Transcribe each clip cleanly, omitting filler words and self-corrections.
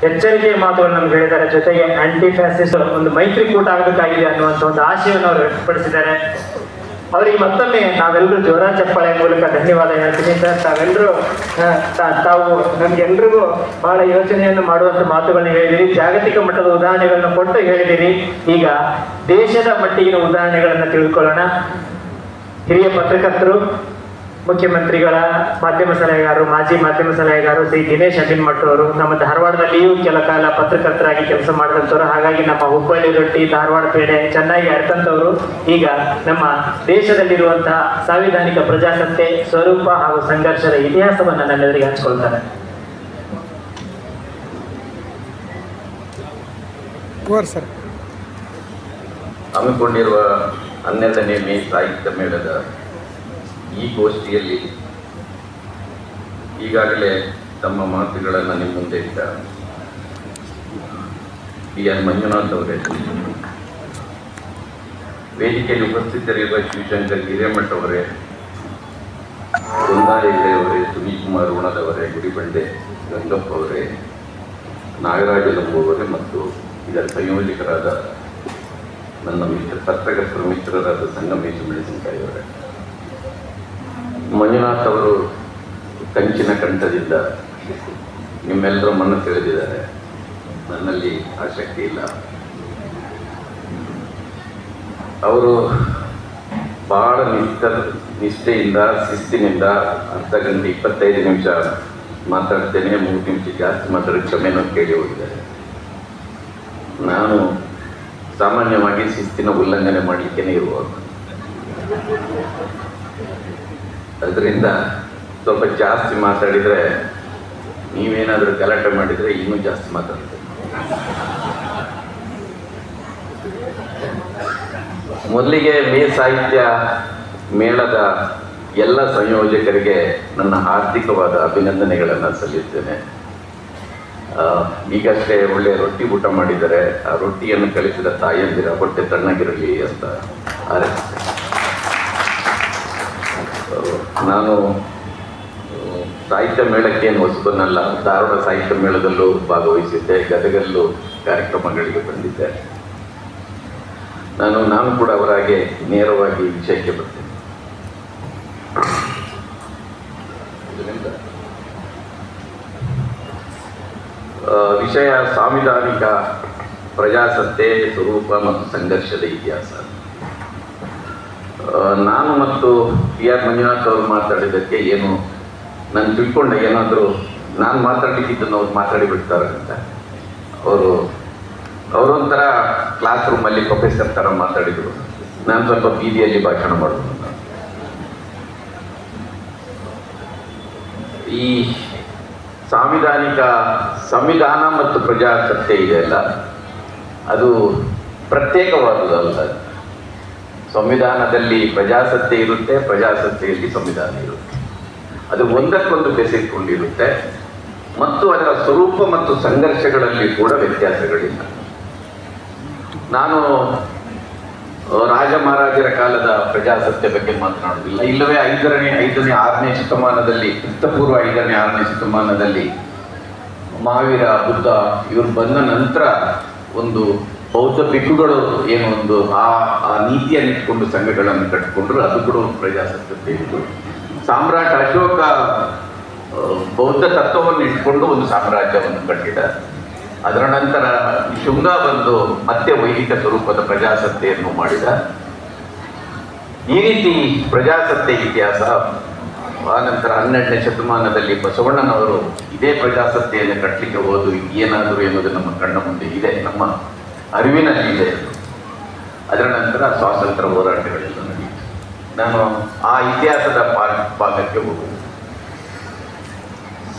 ಎಚ್ಚರಿಕೆಯ ಮಾತುಗಳನ್ನು ನಮ್ಗೆ ಹೇಳಿದ್ದಾರೆ. ಜೊತೆಗೆ ಆಂಟಿ ಫ್ಯಾಸಿಸ್ಟ್ ಒಂದು ಮೈತ್ರಿಕೂಟ ಆಗಬೇಕಾಗಿದೆ ಅನ್ನುವಂಥ ಒಂದು ಆಶಯವನ್ನು ಅವರು ವ್ಯಕ್ತಪಡಿಸಿದ್ದಾರೆ. ಅವರಿಗೆ ಮತ್ತೊಮ್ಮೆ ನಾವೆಲ್ಲರೂ ಜೋರ ಚಪ್ಪಾಳೆ ಮೂಲಕ ಧನ್ಯವಾದ ಹೇಳ್ತೀನಿ ಸರ್. ತಾವೆಲ್ಲರೂ ತಾವು ನಮ್ಗೆಲ್ರಿಗೂ ಬಹಳ ಯೋಚನೆಯನ್ನು ಮಾಡುವಂಥ ಮಾತುಗಳನ್ನ ಹೇಳಿದಿರಿ. ಜಾಗತಿಕ ಮಟ್ಟದ ಉದಾಹರಣೆಗಳನ್ನು ಕೊಟ್ಟು ಹೇಳಿದಿರಿ. ಈಗ ದೇಶದ ಮಟ್ಟಿಗಿನ ಉದಾಹರಣೆಗಳನ್ನು ತಿಳ್ಕೊಳ್ಳೋಣ. ಹಿರಿಯ ಪತ್ರಕರ್ತರು, ಮುಖ್ಯಮಂತ್ರಿಗಳ ಮಾಧ್ಯಮ ಸಲಹೆಗಾರರು, ಮಾಜಿ ಮಾಧ್ಯಮ ಸಲಹೆಗಾರರು ಶ್ರೀ ದಿನೇಶ್ ಅಡ್ಡಿಮಠ್ ಅವರು ನಮ್ಮ ಧಾರವಾಡದಲ್ಲಿಯೂ ಕೆಲ ಕಾಲ ಪತ್ರಕರ್ತರಾಗಿ ಕೆಲಸ ಮಾಡಿದಂಥವ್ರು. ಹಾಗಾಗಿ ನಮ್ಮ ಹುಬ್ಬಳ್ಳಿ ರೊಟ್ಟಿ, ಧಾರವಾಡ ಪೇಡೆ ಚೆನ್ನಾಗಿ ಅರ್ಥಂಥವ್ರು ಈಗ ನಮ್ಮ ದೇಶದಲ್ಲಿರುವಂತಹ ಸಾಂವಿಧಾನಿಕ ಪ್ರಜಾಸತ್ತೆ ಸ್ವರೂಪ ಹಾಗೂ ಸಂಘರ್ಷದ ಇತಿಹಾಸವನ್ನು ನನ್ನೆದುರಿಗೆ ಹಂಚಿಕೊಳ್ತಾರೆ. ಹಮ್ಮಿಕೊಂಡಿರುವ 12ನೇ ಮೇ ಸಾಹಿತ್ಯ ಮೇಳದ ಈ ಗೋಷ್ಠಿಯಲ್ಲಿ ಈಗಾಗಲೇ ತಮ್ಮ ಮಾತುಗಳನ್ನು ನಿಮ್ಮ ಮುಂದೆ ಇಟ್ಟ BR ಮಂಜುನಾಥ್ ಅವರೇ, ವೇದಿಕೆಯಲ್ಲಿ ಉಪಸ್ಥಿತರಿರುವ ಶಿವಶಂಕರ್ ಹಿರೇಮಠ್ ಅವರೇ, ಬೃಂದಾ ಹೆಗ್ಡೆ ಅವರೇ, ಸುನೀಲ್ ಕುಮಾರ್ ಉಣದವರೇ, ಗುಡಿಬಂಡೆ ಗಂಗಪ್ಪ ಅವರೇ, ನಾಗರಾಜ ನಂಬುವವರೇ ಮತ್ತು ಇದರ ಸಂಯೋಜಕರಾದ ನನ್ನ ಪತ್ರಕರ್ತರ ಮಿತ್ರರಾದ ಸಂಗಮೇಶ ಮೆಣಸಿನಕಾಯಿ ಅವರೇ, ಮಂಜುನಾಥ್ ಅವರು ಕಂಚಿನ ಕಂಠದಿಂದ ನಿಮ್ಮೆಲ್ಲರ ಮನ ತಿಳಿದಿದ್ದಾರೆ. ನನ್ನಲ್ಲಿ ಆಸಕ್ತಿ ಇಲ್ಲ. ಅವರು ಬಹಳ ನಿಷ್ಠೆಯಿಂದ ಶಿಸ್ತಿನಿಂದ ಅರ್ಧ ಗಂಟೆ 25 ನಿಮಿಷ ಮಾತಾಡ್ತೇನೆ, 3 ನಿಮಿಷ ಜಾಸ್ತಿ ಮಾತಾಡಿ ಕ್ಷಮೆಯನ್ನು ಕೇಳಿ ಹೋಗಿದ್ದಾರೆ. ನಾನು ಸಾಮಾನ್ಯವಾಗಿ ಶಿಸ್ತಿನ ಉಲ್ಲಂಘನೆ ಮಾಡಲಿಕ್ಕೇನೆ ಇರುವಾಗ, ಅದರಿಂದ ಸ್ವಲ್ಪ ಜಾಸ್ತಿ ಮಾತಾಡಿದರೆ, ನೀವೇನಾದರೂ ಗಲಾಟೆ ಮಾಡಿದರೆ ಇನ್ನೂ ಜಾಸ್ತಿ ಮಾತಾಡ್ತೇನೆ. ಮೊದಲಿಗೆ ಮೇ ಸಾಹಿತ್ಯ ಮೇಳದ ಎಲ್ಲ ಸಂಯೋಜಕರಿಗೆ ನನ್ನ ಹಾರ್ದಿಕವಾದ ಅಭಿನಂದನೆಗಳನ್ನು ಸಲ್ಲಿಸ್ತೇನೆ. ಈಗಷ್ಟೇ ಒಳ್ಳೆಯ ರೊಟ್ಟಿ ಊಟ ಮಾಡಿದರೆ ಆ ರೊಟ್ಟಿಯನ್ನು ಕಳಿಸಿದ ತಾಯಂದಿರ ಹೊಟ್ಟೆ ತಣ್ಣಗಿರಲಿ ಅಂತ ಹಾರೈಸ್ತೇನೆ. ನಾನು ಸಾಹಿತ್ಯ ಮೇಳಕ್ಕೇನು ಹೊಸಬನಲ್ಲ. ಧಾರವಾಡ ಸಾಹಿತ್ಯ ಮೇಳದಲ್ಲೂ ಭಾಗವಹಿಸಿದ್ದೆ, ಗದಗಲ್ಲೂ ಕಾರ್ಯಕ್ರಮಗಳಿಗೆ ಬಂದಿದ್ದೆ. ನಾನು ಕೂಡ ಅವರಾಗೆ ನೇರವಾಗಿ ವಿಷಯಕ್ಕೆ ಬರ್ತೇನೆ. ವಿಷಯ ಸಾಂವಿಧಾನಿಕ ಪ್ರಜಾಸತ್ತೆ ಸ್ವರೂಪ ಮತ್ತು ಸಂಘರ್ಷದ ಇತಿಹಾಸ. ನಾನು ಮತ್ತು BR ಮಂಜುನಾಥ್ ಅವರು ಮಾತಾಡಿದ್ದಕ್ಕೆ ಏನು ನಾನು ತಿಳ್ಕೊಂಡೆ, ಏನಾದರೂ ನಾನು ಮಾತಾಡಲಿಕ್ಕಿದ್ದನ್ನು ಅವ್ರು ಮಾತಾಡಿಬಿಡ್ತಾರಂತ. ಅವರೊಂಥರ ಕ್ಲಾಸ್ ರೂಮಲ್ಲಿ ಪ್ರೊಫೆಸರ್ ಥರ ಮಾತಾಡಿದರು, ನಾನು ಸ್ವಲ್ಪ ಬೀದಿಯಲ್ಲಿ ಭಾಷಣ ಮಾಡೋದು. ಈ ಸಂವಿಧಾನ ಮತ್ತು ಪ್ರಜಾಸತ್ತೆ ಇದೆಯಲ್ಲ, ಅದು ಪ್ರತ್ಯೇಕವಾದುದಲ್ಲ. ಸಂವಿಧಾನದಲ್ಲಿ ಪ್ರಜಾಸತ್ತೆ ಇರುತ್ತೆ, ಪ್ರಜಾಸತ್ತೆಯಲ್ಲಿ ಸಂವಿಧಾನ ಇರುತ್ತೆ. ಅದು ಒಂದಕ್ಕೊಂದು ಬೆಸೆದುಕೊಂಡಿರುತ್ತೆ ಮತ್ತು ಅದರ ಸ್ವರೂಪ ಮತ್ತು ಸಂಘರ್ಷಗಳಲ್ಲಿ ಕೂಡ ವ್ಯತ್ಯಾಸಗಳಿಲ್ಲ. ನಾನು ರಾಜ ಮಹಾರಾಜರ ಕಾಲದ ಪ್ರಜಾಸತ್ತೆ ಬಗ್ಗೆ ಮಾತನಾಡುವುದಿಲ್ಲ. ಇಲ್ಲವೇ 5ನೇ 6ನೇ ಶತಮಾನದಲ್ಲಿ, ಕ್ರಿಸ್ತಪೂರ್ವ 5ನೇ 6ನೇ ಶತಮಾನದಲ್ಲಿ ಮಹಾವೀರ, ಬುದ್ಧ ಇವರು ಬಂದ ನಂತರ ಒಂದು ಬೌದ್ಧ ಭಿಕ್ಕುಗಳು ಏನು ಒಂದು ಆ ನೀತಿಯನ್ನು ಇಟ್ಕೊಂಡು ಸಂಘಗಳನ್ನು ಕಟ್ಟಿಕೊಂಡ್ರು. ಅದು ಕೂಡ ಒಂದು ಪ್ರಜಾಸತ್ತೆ ಇತ್ತು. ಸಾಮ್ರಾಟ್ ಅಶೋಕ ಬೌದ್ಧ ತತ್ವವನ್ನು ಇಟ್ಕೊಂಡು ಒಂದು ಸಾಮ್ರಾಜ್ಯವನ್ನು ಕಟ್ಟಿದ. ಅದರ ನಂತರ ಶುಂಗ ಬಂದು ಮತ್ತೆ ವೈದಿಕ ಸ್ವರೂಪದ ಪ್ರಜಾಸತ್ತೆಯನ್ನು ಮಾಡಿದ. ಈ ರೀತಿ ಪ್ರಜಾಸತ್ತೆ ಇತಿಹಾಸ. ಆನಂತರ 12ನೇ ಶತಮಾನದಲ್ಲಿ ಬಸವಣ್ಣನವರು ಇದೇ ಪ್ರಜಾಸತ್ತೆಯನ್ನು ಕಟ್ಟಲಿಕ್ಕೆ ಹೋದು ಏನಾದರೂ ಎನ್ನುವುದು ನಮ್ಮ ಕಣ್ಣ ಮುಂದೆ ಇದೆ, ನಮ್ಮ ಅರಿವಿನಲ್ಲಿ ಇದೆ. ಅದರ ನಂತರ ಸ್ವಾತಂತ್ರ್ಯ ಹೋರಾಟಗಳೆಲ್ಲ ನಡೆಯಿತು. ನಾನು ಆ ಇತಿಹಾಸದ ಭಾಗಕ್ಕೆ ಹೋಗುವುದು.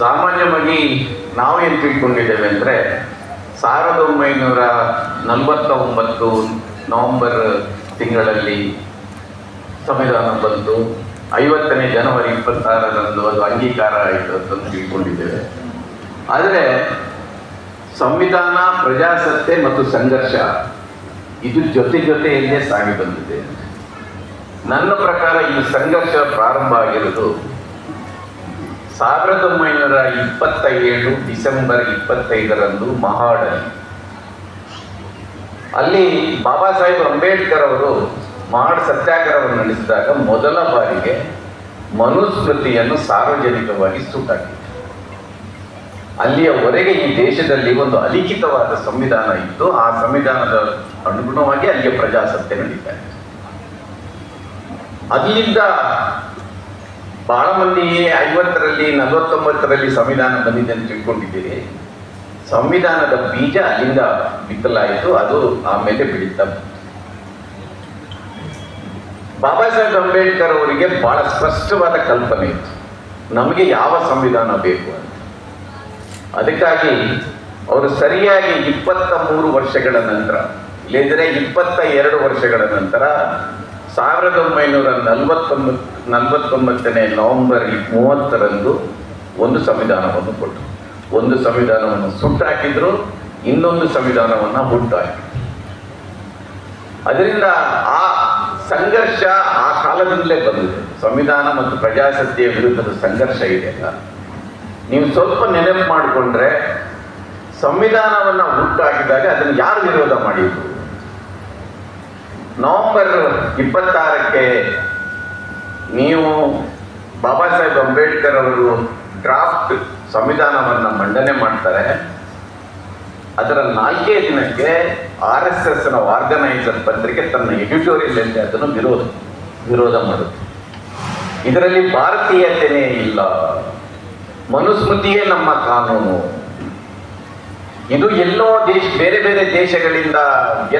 ಸಾಮಾನ್ಯವಾಗಿ ನಾವೇನು ತಿಳ್ಕೊಂಡಿದ್ದೇವೆ ಅಂದರೆ, 1949 ನವೆಂಬರ್ ತಿಂಗಳಲ್ಲಿ ಸಂವಿಧಾನ ಬಂತು. 50ನೇ ಜನವರಿ 26ರಂದು ಅದು ಅಂಗೀಕಾರ ಆಯಿತು ಅಂತ ತಿಳ್ಕೊಂಡಿದ್ದೇವೆ. ಆದರೆ ಸಂವಿಧಾನ, ಪ್ರಜಾಸತ್ತೆ ಮತ್ತು ಸಂಘರ್ಷ ಇದು ಜೊತೆಯಲ್ಲೇ ಸಾಗಿ ಬಂದಿದೆ. ನನ್ನ ಪ್ರಕಾರ ಈ ಸಂಘರ್ಷ ಪ್ರಾರಂಭ ಆಗಿರೋದು 1927 ಡಿಸೆಂಬರ್ 25ರಂದು ಮಹಾಡಲ್ಲಿ ಅಲ್ಲಿ ಬಾಬಾ ಸಾಹೇಬ್ ಅಂಬೇಡ್ಕರ್ ಅವರು ಮಹಾಡ್ ಸತ್ಯಾಗ್ರಹವನ್ನು ನಡೆಸಿದಾಗ ಮೊದಲ ಬಾರಿಗೆ ಮನುಸ್ಮೃತಿಯನ್ನು ಸಾರ್ವಜನಿಕವಾಗಿ ಸುಟ್ಟಾಕಿದ್ರು. ಅಲ್ಲಿಯವರೆಗೆ ಈ ದೇಶದಲ್ಲಿ ಒಂದು ಅಲಿಖಿತವಾದ ಸಂವಿಧಾನ ಇತ್ತು. ಆ ಸಂವಿಧಾನದ ಅನುಗುಣವಾಗಿ ಅಲ್ಲಿಯ ಪ್ರಜಾಸತ್ತೆ ನಡೀತಾ ಇತ್ತು. ಅಲ್ಲಿಂದ ಬಹಳ ಮಂದಿ 50ರಲ್ಲಿ 49ರಲ್ಲಿ ಸಂವಿಧಾನ ಬಂದಿದೆ ಅಂತ ತಿಳ್ಕೊಂಡಿದ್ದೀರಿ. ಸಂವಿಧಾನದ ಬೀಜ ಅಲ್ಲಿಂದ ಬಿತ್ತಲಾಯಿತು, ಅದು ಆಮೇಲೆ ಬೆಳೀತಾ ಬಂತು. ಬಾಬಾ ಸಾಹೇಬ್ ಅಂಬೇಡ್ಕರ್ ಅವರಿಗೆ ಬಹಳ ಸ್ಪಷ್ಟವಾದ ಕಲ್ಪನೆ ಇತ್ತು, ನಮಗೆ ಯಾವ ಸಂವಿಧಾನ ಬೇಕು ಅಂತ. ಅದಕ್ಕಾಗಿ ಅವರು ಸರಿಯಾಗಿ 23 ವರ್ಷಗಳ ನಂತರ, ಇಲ್ಲದಿದ್ರೆ 22 ವರ್ಷಗಳ ನಂತರ 1949ನೇ ನವೆಂಬರ್ 30ರಂದು ಒಂದು ಸಂವಿಧಾನವನ್ನು ಕೊಟ್ಟರು. ಒಂದು ಸಂವಿಧಾನವನ್ನು ಸುಟ್ಟಾಕಿದ್ರು, ಇನ್ನೊಂದು ಸಂವಿಧಾನವನ್ನು ಹುಟ್ಟಾಕಿದ್ರು. ಅದರಿಂದ ಆ ಸಂಘರ್ಷ ಆ ಕಾಲದಿಂದಲೇ ಬಂದಿದೆ. ಸಂವಿಧಾನ ಮತ್ತು ಪ್ರಜಾಸತ್ತೆಯ ವಿರುದ್ಧದ ಸಂಘರ್ಷ ಇದೆಯಲ್ಲ, ನೀವು ಸ್ವಲ್ಪ ನೆನಪು ಮಾಡಿಕೊಂಡ್ರೆ ಸಂವಿಧಾನವನ್ನು ಹುಟ್ಟಾಕಿದಾಗ ಅದನ್ನು ಯಾರು ವಿರೋಧ ಮಾಡಿದ್ರು? ನವೆಂಬರ್ 26ಕ್ಕೆ ನೀವು ಬಾಬಾ ಸಾಹೇಬ್ ಅಂಬೇಡ್ಕರ್ ಅವರು ಡ್ರಾಫ್ಟ್ ಸಂವಿಧಾನವನ್ನು ಮಂಡನೆ ಮಾಡ್ತಾರೆ. ಅದರ 4 ದಿನಕ್ಕೆ RSSನ ಆರ್ಗನೈಸರ್ ಪತ್ರಿಕೆ ತನ್ನ ಎಡಿಟೋರಿಯಲ್ ಅಲ್ಲಿ ಅದನ್ನು ವಿರೋಧ ಮಾಡುತ್ತೆ. ಇದರಲ್ಲಿ ಭಾರತೀಯತೆಯೇ ಇಲ್ಲ, ಮನುಸ್ಮೃತಿಯೇ ನಮ್ಮ ಕಾನೂನು, ಇದು ಎಲ್ಲೋ ಬೇರೆ ಬೇರೆ ದೇಶಗಳಿಂದ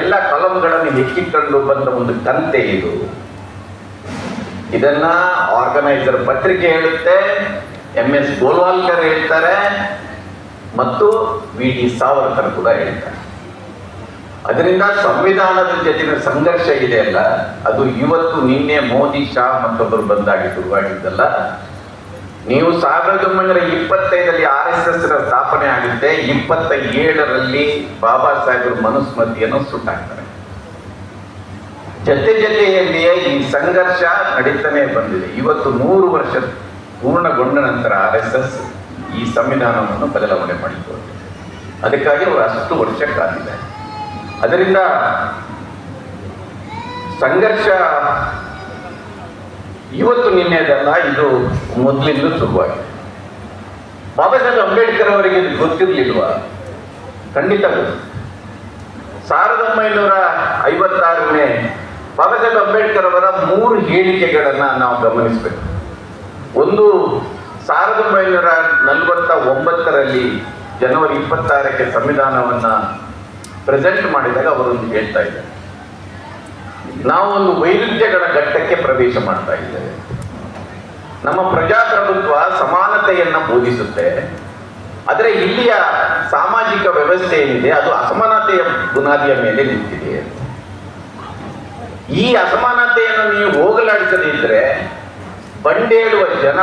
ಎಲ್ಲ ಕಲಂಗಳನ್ನು ಹೆಚ್ಚಿಕೊಂಡು ಬಂದ ಒಂದು ಕಂತೆ ಇದು. ಇದನ್ನ ಆರ್ಗನೈಸರ್ ಪತ್ರಿಕೆ ಹೇಳುತ್ತೆ, MS ಗೋಲ್ವಾಲ್ಕರ್ ಹೇಳ್ತಾರೆ ಮತ್ತು VD ಸಾವರ್ಕರ್ ಕೂಡ ಹೇಳ್ತಾರೆ. ಅದರಿಂದ ಸಂವಿಧಾನದ ಜೊತೆಗಿನ ಸಂಘರ್ಷ ಇದೆಯಲ್ಲ, ಅದು ಇವತ್ತು ನಿನ್ನೆ ಮೋದಿ ಶಾ ಮತ್ತೊಬ್ಬರು ಬಂದಾಗಿ ಶುರುವಾಗಿದ್ದಲ್ಲ. ನೀವು 1925ರಲ್ಲಿ RSSನ ಸ್ಥಾಪನೆ ಆಗುತ್ತೆ, 27ರಲ್ಲಿ ಬಾಬಾ ಸಾಹೇಬರು ಮನುಸ್ಮೃತಿಯನ್ನು ಸುಟ್ಟಾಕ್ತಾರೆ. ಜೊತೆಯಲ್ಲಿಯೇ ಈ ಸಂಘರ್ಷ ನಡೀತಾನೆ ಬಂದಿದೆ. ಇವತ್ತು 100 ವರ್ಷ ಪೂರ್ಣಗೊಂಡ ನಂತರ RSS ಈ ಸಂವಿಧಾನವನ್ನು ಬದಲಾವಣೆ ಮಾಡಿಕೊಂಡಿದೆ. ಅದಕ್ಕಾಗಿ ಅವರು ಅಷ್ಟು ವರ್ಷ ಕಾದಿದ್ದಾರೆ. ಅದರಿಂದ ಸಂಘರ್ಷ ಇವತ್ತು ನಿನ್ನೆದಲ್ಲ, ಇದು ಮೊದಲಿಂದ ಶುರುವಾಗಿದೆ. ಬಾಬಾ ಸಾಹೇಬ್ ಅಂಬೇಡ್ಕರ್ ಅವರಿಗೆ ಇದು ಗೊತ್ತಿರಲಿಲ್ವಾ? ಖಂಡಿತ ಗೊತ್ತು. 1956ನೇ ಬಾಬಾ ಸಾಹೇಬ್ ಅಂಬೇಡ್ಕರ್ ಅವರ 3 ಹೇಳಿಕೆಗಳನ್ನು ನಾವು ಗಮನಿಸಬೇಕು. ಒಂದು 1949ರಲ್ಲಿ ಜನವರಿ 26ಕ್ಕೆ ಸಂವಿಧಾನವನ್ನ ಪ್ರೆಸೆಂಟ್ ಮಾಡಿದಾಗ ಅವರೊಂದು ಹೇಳ್ತಾ ಇದ್ದಾರೆ, ನಾವು ಒಂದು ವೈರುಧ್ಯಗಳ ಘಟ್ಟಕ್ಕೆ ಪ್ರವೇಶ ಮಾಡ್ತಾ ಇದ್ದೇವೆ. ನಮ್ಮ ಪ್ರಜಾಪ್ರಭುತ್ವ ಸಮಾನತೆಯನ್ನ ಬೋಧಿಸುತ್ತೆ, ಆದರೆ ಇಲ್ಲಿಯ ಸಾಮಾಜಿಕ ವ್ಯವಸ್ಥೆ ಏನಿದೆ ಅದು ಅಸಮಾನತೆಯ ಬುನಾದಿಯ ಮೇಲೆ ನಿಂತಿದೆ. ಈ ಅಸಮಾನತೆಯನ್ನು ನೀವು ಹೋಗಲಾಡಿಸದಿದ್ದರೆ ಬಂಡೇಳುವ ಜನ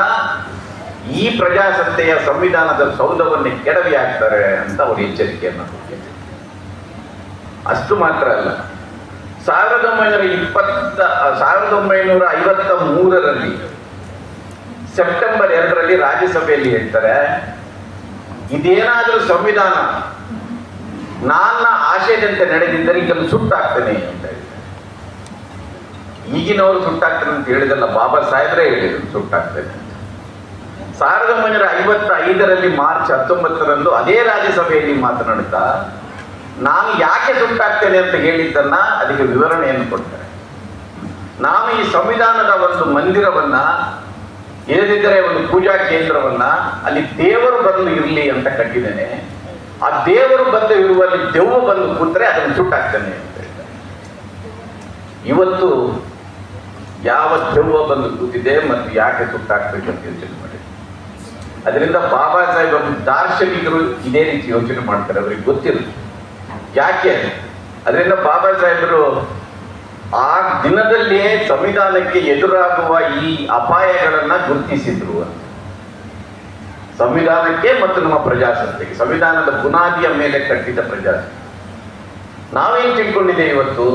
ಈ ಪ್ರಜಾಸತ್ತೆಯ ಸಂವಿಧಾನದ ಸೌಧವನ್ನು ಕೆಡವಿ ಹಾಕ್ತಾರೆ ಅಂತ ಅವರು ಎಚ್ಚರಿಕೆಯನ್ನು ಕೊಟ್ಟಿದ್ದಾರೆ. ಅಷ್ಟು ಮಾತ್ರ ಅಲ್ಲ, 1953ರಲ್ಲಿ ಸೆಪ್ಟೆಂಬರ್ 2ರಲ್ಲಿ ರಾಜ್ಯಸಭೆಯಲ್ಲಿ ಹೇಳ್ತಾರೆ, ಇದೇನಾದರೂ ಸಂವಿಧಾನ ನನ್ನ ಆಶಯದಂತೆ ನಡೆದಿದ್ದರೆ ಇದನ್ನು ಸುಟ್ಟಾಕ್ತೇನೆ ಅಂತ ಹೇಳ್ತಾರೆ. ಈಗಿನವರು ಸುಟ್ಟಾಕ್ತೇನೆ ಅಂತ ಹೇಳಿದಲ್ಲ, ಬಾಬಾ ಸಾಹೇಬ್ರೇ ಹೇಳಿದ್ರು ಸುಟ್ಟಾಕ್ತೇನೆ. 1955ರಲ್ಲಿ ಮಾರ್ಚ್ 19ರಂದು ಅದೇ ರಾಜ್ಯಸಭೆಯಲ್ಲಿ ಮಾತನಾಡುತ್ತಾ ನಾನು ಯಾಕೆ ಸುಟ್ಟಾಕ್ತೇನೆ ಅಂತ ಹೇಳಿದ್ದನ್ನ ಅದಕ್ಕೆ ವಿವರಣೆಯನ್ನು ಕೊಡ್ತಾರೆ. ನಾನು ಈ ಸಂವಿಧಾನದ ಒಂದು ಮಂದಿರವನ್ನ, ಇಲ್ಲದಿದ್ದರೆ ಒಂದು ಪೂಜಾ ಕೇಂದ್ರವನ್ನ ಅಲ್ಲಿ ದೇವರು ಬಂದು ಇರಲಿ ಅಂತ ಕಟ್ಟಿದ್ದೇನೆ. ಆ ದೇವರು ಬಂದು ಇರುವಲ್ಲಿ ದೆವ್ವ ಬಂದು ಕೂತ್ರೆ ಅದನ್ನು ಸುಟ್ಟಾಕ್ತೇನೆ ಅಂತ ಹೇಳ್ತಾರೆ. ಇವತ್ತು ಯಾವ ದೆವ್ವ ಬಂದು ಕೂತಿದೆ ಮತ್ತು ಯಾಕೆ ಸುಟ್ಟಾಕ್ಬೇಕು ಅಂತ ಯೋಚನೆ ಮಾಡಿ. ಅದರಿಂದ ಬಾಬಾ ಸಾಹೇಬ್ ದಾರ್ಶನಿಕರು ಇದೇ ರೀತಿ ಯೋಚನೆ ಮಾಡ್ತಾರೆ, ಅವರಿಗೆ ಗೊತ್ತಿರುತ್ತೆ ಯಾಕೆ. ಅದರಿಂದ ಬಾಬಾ ಸಾಹೇಬರು ಆ ದಿನದಲ್ಲಿಯೇ ಸಂವಿಧಾನಕ್ಕೆ ಎದುರಾಗುವ ಈ ಅಪಾಯಗಳನ್ನ ಗುರುತಿಸಿದ್ರು. ಸಂವಿಧಾನಕ್ಕೆ ಮತ್ತು ನಮ್ಮ ಪ್ರಜಾಸತ್ತೆಗೆ, ಸಂವಿಧಾನದ ಬುನಾದಿಯ ಮೇಲೆ ಕಟ್ಟಿದ ಪ್ರಜಾಸತ್ತೆ. ನಾವೇನ್ ತಿಳ್ಕೊಂಡಿದ್ದೇವೆ ಇವತ್ತು,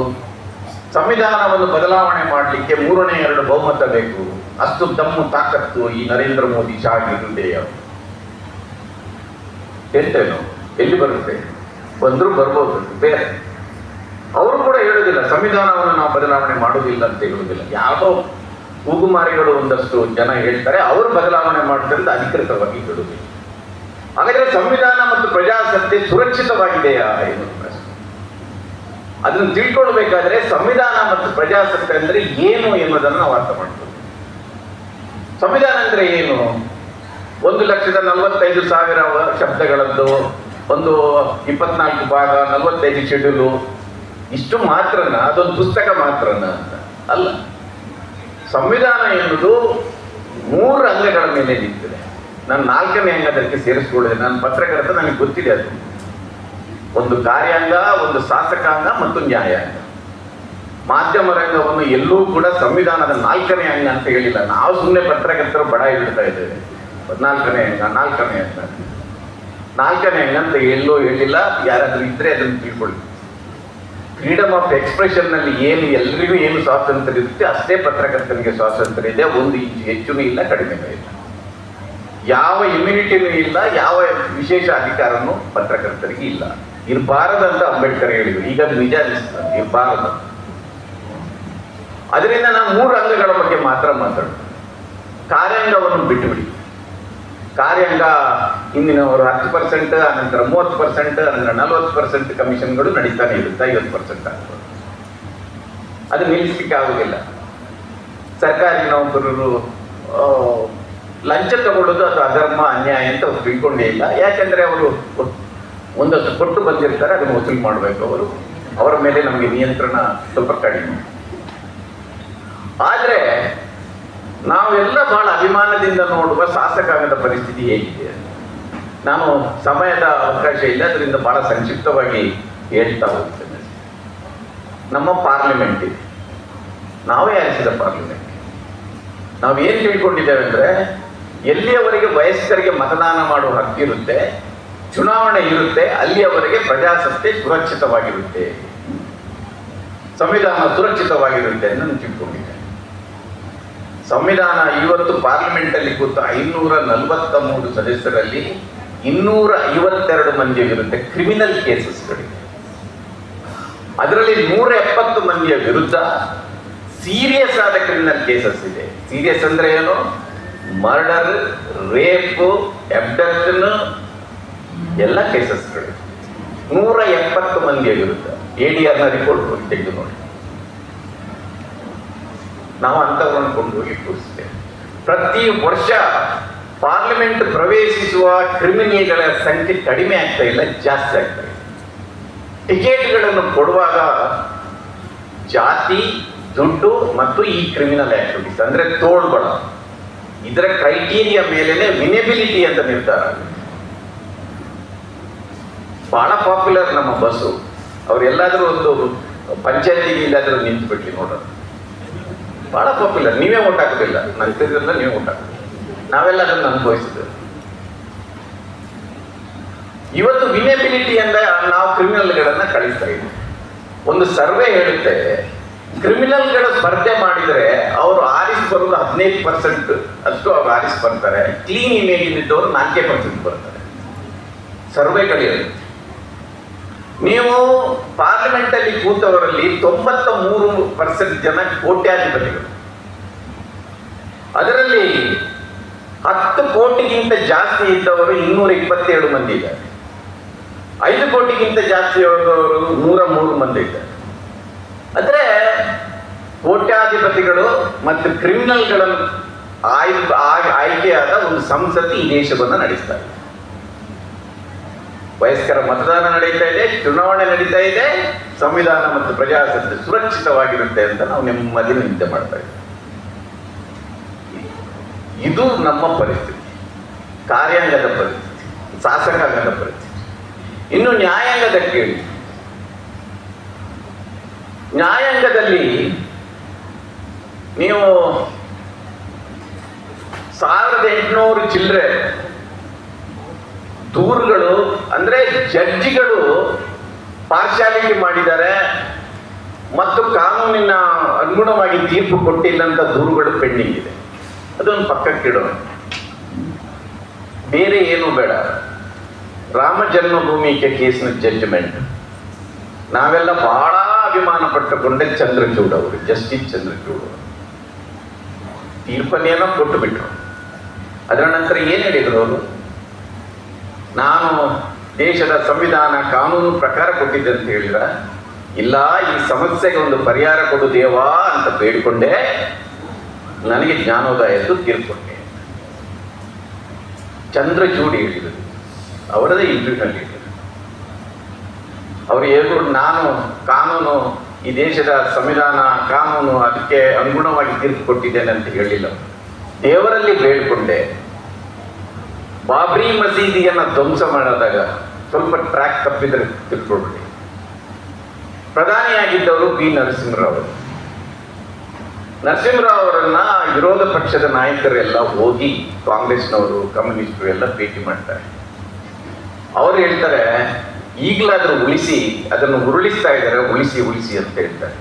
ಸಂವಿಧಾನವನ್ನು ಬದಲಾವಣೆ ಮಾಡಲಿಕ್ಕೆ 3/2 ಬಹುಮತ ಬೇಕು. ಅಷ್ಟು ದಮ್ಮು ತಾಕತ್ತು ಈ ನರೇಂದ್ರ ಮೋದಿ ಶಾಗಿರುವುದೆಯ ಎಂತೇನು ಎಲ್ಲಿ ಬರುತ್ತೆ? ಬಂದರೂ ಬರ್ಬೋದು, ಬೇರೆ. ಅವರು ಕೂಡ ಹೇಳುವುದಿಲ್ಲ ಸಂವಿಧಾನವನ್ನು ನಾವು ಬದಲಾವಣೆ ಮಾಡುವುದಿಲ್ಲ ಅಂತ ಹೇಳುವುದಿಲ್ಲ. ಯಾವುದೋ ಕೂಗುಮಾರಿಗಳು ಒಂದಷ್ಟು ಜನ ಹೇಳ್ತಾರೆ, ಅವರು ಬದಲಾವಣೆ ಮಾಡ್ತಾರೆ ಅಂತ ಅಧಿಕೃತವಾಗಿ ಹೇಳುವುದಿಲ್ಲ. ಹಾಗಾದ್ರೆ ಸಂವಿಧಾನ ಮತ್ತು ಪ್ರಜಾಸತ್ತೆ ಸುರಕ್ಷಿತವಾಗಿದೆಯಾ ಎನ್ನುವುದು ಪ್ರಶ್ನೆ. ಅದನ್ನು ತಿಳ್ಕೊಳ್ಬೇಕಾದ್ರೆ ಸಂವಿಧಾನ ಮತ್ತು ಪ್ರಜಾಸತ್ತೆ ಅಂದ್ರೆ ಏನು ಎನ್ನುವುದನ್ನು ನಾವು ಅರ್ಥ ಮಾಡ್ತೀವಿ. ಸಂವಿಧಾನ ಅಂದ್ರೆ ಏನು? 1,45,000 ಶಬ್ದಗಳದ್ದು, ಒಂದು 24 ಭಾಗ, 45 ಶೆಡ್ಯೂಲು, ಇಷ್ಟು ಮಾತ್ರನ? ಅದೊಂದು ಪುಸ್ತಕ ಮಾತ್ರನ ಅಂತ ಅಲ್ಲ. ಸಂವಿಧಾನ ಎನ್ನುವುದು 3 ಅಂಗಗಳ ಮೇಲೆ ನಿಂತಿದೆ. ನಾನು 4ನೇ ಅಂಗ ಅದಕ್ಕೆ ಸೇರಿಸ್ಕೊಳ್ಳಿದೆ. ನಾನು ಪತ್ರಕರ್ತ, ನನಗೆ ಗೊತ್ತಿದೆ ಅದು. ಒಂದು ಕಾರ್ಯಾಂಗ, ಒಂದು ಶಾಸಕಾಂಗ ಮತ್ತು ನ್ಯಾಯಾಂಗ. ಮಾಧ್ಯಮ ರಂಗವನ್ನು ಎಲ್ಲೂ ಕೂಡ ಸಂವಿಧಾನದ 4ನೇ ಅಂಗ ಅಂತ ಹೇಳಿಲ್ಲ. ನಾವು ಸುಮ್ಮನೆ ಪತ್ರಕರ್ತರು ಬಡ ಇಡ್ತಾ ಇದ್ದೇವೆ. 4ನೇ ಅಂಗ 4ನೇ ಅಂಗ 4ನೇ ಅಂಗ ಅಂತ ಎಲ್ಲೂ ಹೇಳಿಲ್ಲ. ಯಾರಾದ್ರೂ ಇದ್ರೆ ಅದನ್ನು ತಿಳ್ಕೊಳ್ಳಿ. ಫ್ರೀಡಮ್ ಆಫ್ ಎಕ್ಸ್ಪ್ರೆಷನ್ ನಲ್ಲಿ ಏನು ಎಲ್ರಿಗೂ ಏನು ಸ್ವಾತಂತ್ರ್ಯ ಇರುತ್ತೆ ಅಷ್ಟೇ ಪತ್ರಕರ್ತನಿಗೆ ಸ್ವಾತಂತ್ರ್ಯ ಇದೆ. 1 ಇಂಚು ಹೆಚ್ಚುನೂ ಇಲ್ಲ, ಕಡಿಮೆನೂ ಇಲ್ಲ. ಯಾವ ಇಮ್ಯುನಿಟಿನೂ ಇಲ್ಲ, ಯಾವ ವಿಶೇಷ ಅಧಿಕಾರನೂ ಪತ್ರಕರ್ತರಿಗೆ ಇಲ್ಲ. ಇರಬಾರದಂತ ಅಂಬೇಡ್ಕರ್ ಹೇಳಿದ್ರು. ಈಗ ಅದು ನಿಜ ಅನಿಸ್ತದೆ, ಇರಬಾರದು. ಅದರಿಂದ ನಾನು 3 ಅಂಗಗಳ ಬಗ್ಗೆ ಮಾತ್ರ ಮಾತಾಡ್ತೀನಿ. ಕಾರ್ಯಾಂಗವನ್ನು ಬಿಟ್ಟುಬಿಡಿ. ಕಾರ್ಯಾಂಗ ಹಿಂದಿನವರು 10%, ಅನಂತರ 30%, ಅನಂತರ 40% ಕಮಿಷನ್ಗಳು ನಡೀತಾನೆ ಇರುತ್ತೆ. 50% ಆಗ್ತದೆ. ಅದು ನಿಲ್ಲಿಸಲಿಕ್ಕೆ ಆಗುದಿಲ್ಲ. ಸರ್ಕಾರಿ ನೌಕರರು ಲಂಚ ತಗೊಳ್ಳೋದು ಅದು ಅಧರ್ಮ, ಅನ್ಯಾಯ ಅಂತ ಅವ್ರು ತಿಳ್ಕೊಂಡೇ ಇಲ್ಲ. ಯಾಕೆಂದ್ರೆ ಅವರು ಒಂದಷ್ಟು ಕೊಟ್ಟು ಬಂದಿರ್ತಾರೆ, ಅದನ್ನು ವಸೂಲು ಮಾಡಬೇಕು. ಅವರ ಮೇಲೆ ನಮಗೆ ನಿಯಂತ್ರಣ ಸ್ವಲ್ಪ ಕಡಿಮೆ. ಆದರೆ ನಾವೆಲ್ಲ ಬಹಳ ಅಭಿಮಾನದಿಂದ ನೋಡುವ ಶಾಸಕಾಂಗದ ಪರಿಸ್ಥಿತಿ ಹೇಗಿದೆ? ನಾನು ಸಮಯದ ಅವಕಾಶ ಇಲ್ಲ, ಅದರಿಂದ ಬಹಳ ಸಂಕ್ಷಿಪ್ತವಾಗಿ ಹೇಳ್ತಾ ಹೋಗ್ತೇನೆ. ನಮ್ಮ ಪಾರ್ಲಿಮೆಂಟ್ ಇದೆ, ನಾವೇ ಆರಿಸಿದ ಪಾರ್ಲಿಮೆಂಟ್. ನಾವೇನು ತಿಳ್ಕೊಂಡಿದ್ದೇವೆ ಅಂದ್ರೆ, ಎಲ್ಲಿಯವರೆಗೆ ವಯಸ್ಕರಿಗೆ ಮತದಾನ ಮಾಡುವ ಹಕ್ಕಿರುತ್ತೆ, ಚುನಾವಣೆ ಇರುತ್ತೆ, ಅಲ್ಲಿಯವರೆಗೆ ಪ್ರಜಾಸತ್ತೆ ಸುರಕ್ಷಿತವಾಗಿರುತ್ತೆ, ಸಂವಿಧಾನ ಸುರಕ್ಷಿತವಾಗಿರುತ್ತೆ ಅಂತ ನಾನು ತಿಳ್ಕೊಂಡಿದ್ದೆ. ಸಂವಿಧಾನ ಇವತ್ತು ಪಾರ್ಲಿಮೆಂಟ್ ಅಲ್ಲಿ ಕೂತ 543 ಸದಸ್ಯರಲ್ಲಿ 252 ಮಂದಿಯ ವಿರುದ್ಧ ಕ್ರಿಮಿನಲ್ ಕೇಸಸ್ಗಳಿವೆ. ಅದರಲ್ಲಿ 170 ಮಂದಿಯ ವಿರುದ್ಧ ಸೀರಿಯಸ್ ಆದ ಕ್ರಿಮಿನಲ್ ಕೇಸಸ್ ಇದೆ. ಸೀರಿಯಸ್ ಅಂದ್ರೆ ಏನು? ಮರ್ಡರ್, ರೇಪ್, ಅಬ್ಡಕ್ಷನ್ ಎಲ್ಲ ಕೇಸಸ್ಗಳು. 170 ಮಂದಿಯ ವಿರುದ್ಧ ADR ನ ರಿಪೋರ್ಟ್ ತೆಗೆದು ನೋಡಿ. ನಾವು ಅಂಥವ್ರನ್ನು ಕೊಂಡು ಹೋಗಿ ಕೂರಿಸ್ತೇವೆ. ಪ್ರತಿ ವರ್ಷ ಪಾರ್ಲಿಮೆಂಟ್ ಪ್ರವೇಶಿಸುವ ಕ್ರಿಮಿನಲ್ಗಳ ಸಂಖ್ಯೆ ಕಡಿಮೆ ಆಗ್ತಾ ಇಲ್ಲ, ಜಾಸ್ತಿ ಆಗ್ತಾ ಇದೆ. ಟಿಕೆಟ್ಗಳನ್ನು ಕೊಡುವಾಗ ಜಾತಿ, ದುಡ್ಡು ಮತ್ತು ಈ ಕ್ರಿಮಿನಲ್ ಆಕ್ಟಿವಿಟೀಸ್ ಅಂದ್ರೆ ತೋಳ್ಬಳ, ಇದರ ಕ್ರೈಟೀರಿಯಾ ಮೇಲೆನೆ ವಿನೇಬಿಲಿಟಿ ಅಂತ ನಿರ್ಧಾರ ಆಗುತ್ತೆ. ಬಹಳ ಪಾಪ್ಯುಲರ್ ನಮ್ಮ ಬಸ್ಸು. ಅವ್ರೆಲ್ಲಾದ್ರೂ ಒಂದು ಪಂಚಾಯತಿಗೆ ಇಲ್ಲಾದ್ರೂ ನಿಂತು ಬಿಟ್ಟಿ ನೋಡೋದು, ಬಹಳ ಪಾಪ್ಯುಲರ್. ನೀವೇ ಓಟ್ ಹಾಕೋದಿಲ್ಲ, ನಂತರ ನೀವೇ ಓಟ್ ಹಾಕೋದು. ನಾವೆಲ್ಲ ಅದನ್ನು ಅನುಭವಿಸಿದ್ದೇವೆ. ಇವತ್ತು ವಿನೇಬಿಲಿಟಿ ಅಂದ್ರೆ ನಾವು ಕ್ರಿಮಿನಲ್ಗಳನ್ನ ಕಳಿಸ್ತಾ ಇದ್ದೀವಿ. ಒಂದು ಸರ್ವೆ ಹೇಳುತ್ತೆ, ಕ್ರಿಮಿನಲ್ಗಳ ಸ್ಪರ್ಧೆ ಮಾಡಿದರೆ ಅವರು ಆರಿಸಿ ಬರೋದು 15% ಅಷ್ಟು ಅವ್ರು ಆರಿಸಿ ಬರ್ತಾರೆ. ಕ್ಲೀನ್ ಇಮೇಜ್ ಇದ್ದವರು 4% ಬರ್ತಾರೆ. ಸರ್ವೆಗಳು ಹೇಳುತ್ತೆ. ನೀವು ಪಾರ್ಲಿಮೆಂಟ್ ಅಲ್ಲಿ ಕೂತವರಲ್ಲಿ 93% ಜನ ಕೋಟ್ಯಾಧಿಪತಿಗಳು. ಅದರಲ್ಲಿ 10 ಕೋಟಿಗಿಂತ ಜಾಸ್ತಿ ಇದ್ದವರು 227 ಮಂದಿ ಇದ್ದಾರೆ. 5 ಕೋಟಿಗಿಂತ ಜಾಸ್ತಿ ಹೋದವರು 103 ಮಂದಿ ಇದ್ದಾರೆ. ಅಂದ್ರೆ ಕೋಟ್ಯಾಧಿಪತಿಗಳು ಮತ್ತು ಕ್ರಿಮಿನಲ್ಗಳನ್ನು ಆಯ್ಕೆಯಾದ ಒಂದು ಸಂಸತ್ತು ಈ ದೇಶವನ್ನು ನಡೆಸ್ತಾ ಇದೆ. ವಯಸ್ಕರ ಮತದಾನ ನಡೀತಾ ಇದೆ, ಚುನಾವಣೆ ನಡೀತಾ ಇದೆ, ಸಂವಿಧಾನ ಮತ್ತು ಪ್ರಜಾಸತ್ತೆ ಸುರಕ್ಷಿತವಾಗಿರುತ್ತೆ ಅಂತ ನಾವು ನೆಮ್ಮದಿನ ನಿದ್ದೆ ಮಾಡ್ತಾ ಇದ್ದೇವೆ. ಇದು ನಮ್ಮ ಪರಿಸ್ಥಿತಿ, ಕಾರ್ಯಾಂಗದ ಪರಿಸ್ಥಿತಿ, ಶಾಸಕಾಂಗದ ಪರಿಸ್ಥಿತಿ. ಇನ್ನು ನ್ಯಾಯಾಂಗದ ಕೇಳಿ. ನ್ಯಾಯಾಂಗದಲ್ಲಿ ನೀವು 1800 ಚಿಲ್ಲರೆ ದೂರುಗಳು ಅಂದ್ರೆ ಜಡ್ಜಿಗಳು ಪಾರ್ಶಾಲಿಟಿ ಮಾಡಿದ್ದಾರೆ, ಮತ್ತು ಕಾನೂನಿನ ಅನುಗುಣವಾಗಿ ತೀರ್ಪು ಕೊಟ್ಟಿಲ್ಲ ಅಂತ ದೂರುಗಳು ಪೆಂಡಿಂಗ್ ಇದೆ. ಅದೊಂದು ಪಕ್ಕಕ್ಕಿಡೋಣ. ಬೇರೆ ಏನು ಬೇಡ. ರಾಮ ಜನ್ಮಭೂಮಿಗೆ ಕೇಸಿನ ಜಡ್ಜ್ಮೆಂಟ್ ನಾವೆಲ್ಲ ಬಹಳ ಅಭಿಮಾನ ಪಟ್ಟುಕೊಂಡೆ ಚಂದ್ರಚೂಡ್ ಅವರು, ಜಸ್ಟಿಸ್ ಚಂದ್ರಚೂಡ್ ಅವರು ತೀರ್ಪನ್ನೇನೋ ಕೊಟ್ಟು ಬಿಟ್ರು. ಅದರ ನಂತರ ಏನು ಹೇಳಿದ್ರು ಅವರು? ನಾನು ದೇಶದ ಸಂವಿಧಾನ ಕಾನೂನು ಪ್ರಕಾರ ಕೊಟ್ಟಿದ್ದೆ ಅಂತ ಹೇಳಿದ್ರ, ಇಲ್ಲ ಈ ಸಮಸ್ಯೆಗೆ ಒಂದು ಪರಿಹಾರ ಕೊಡು ದೇವಾ ಅಂತ ಬೇಡಿಕೊಂಡೆ, ನನಗೆ ಜ್ಞಾನೋದಯದ್ದು ತೀರ್ಪುಕೊಟ್ಟೆ. ಚಂದ್ರಚೂಡ್ ಹೇಳಿದರು, ಅವರದೇ ಇಂಟರ್ವ್ಯೂನಲ್ಲಿ ಹೇಳಿದರು. ಅವರು ಹೇಳಿದ್ರು, ನಾನು ಕಾನೂನು ಈ ದೇಶದ ಸಂವಿಧಾನ ಕಾನೂನು ಅದಕ್ಕೆ ಅನುಗುಣವಾಗಿ ತೀರ್ಪು ಕೊಟ್ಟಿದ್ದೇನೆ ಅಂತ ಹೇಳಿಲ್ಲ. ದೇವರಲ್ಲಿ ಬೇಡಿಕೊಂಡೆ. ಬಾಬ್ರಿ ಮಸೀದಿಯನ್ನು ಧ್ವಂಸ ಮಾಡಿದಾಗ ಸ್ವಲ್ಪ ಟ್ರ್ಯಾಕ್ ತಪ್ಪಿದ್ರೆ ತಿಳ್ಕೊಳ್ಬಿಡಿ. ಪ್ರಧಾನಿಯಾಗಿದ್ದವರು ಪಿ ನರಸಿಂಹರಾವ್. ನರಸಿಂಹರಾವ್ ಅವರನ್ನ ವಿರೋಧ ಪಕ್ಷದ ನಾಯಕರೆಲ್ಲ ಹೋಗಿ ಕಾಂಗ್ರೆಸ್ನವರು ಕಮ್ಯುನಿಸ್ಟರು ಎಲ್ಲ ಭೇಟಿ ಮಾಡ್ತಾರೆ. ಅವರು ಹೇಳ್ತಾರೆ, ಈಗಲಾದ್ರೂ ಉಳಿಸಿ, ಅದನ್ನು ಉರುಳಿಸ್ತಾ ಇದ್ದಾರೆ, ಉಳಿಸಿ ಉಳಿಸಿ ಅಂತ ಹೇಳ್ತಾರೆ.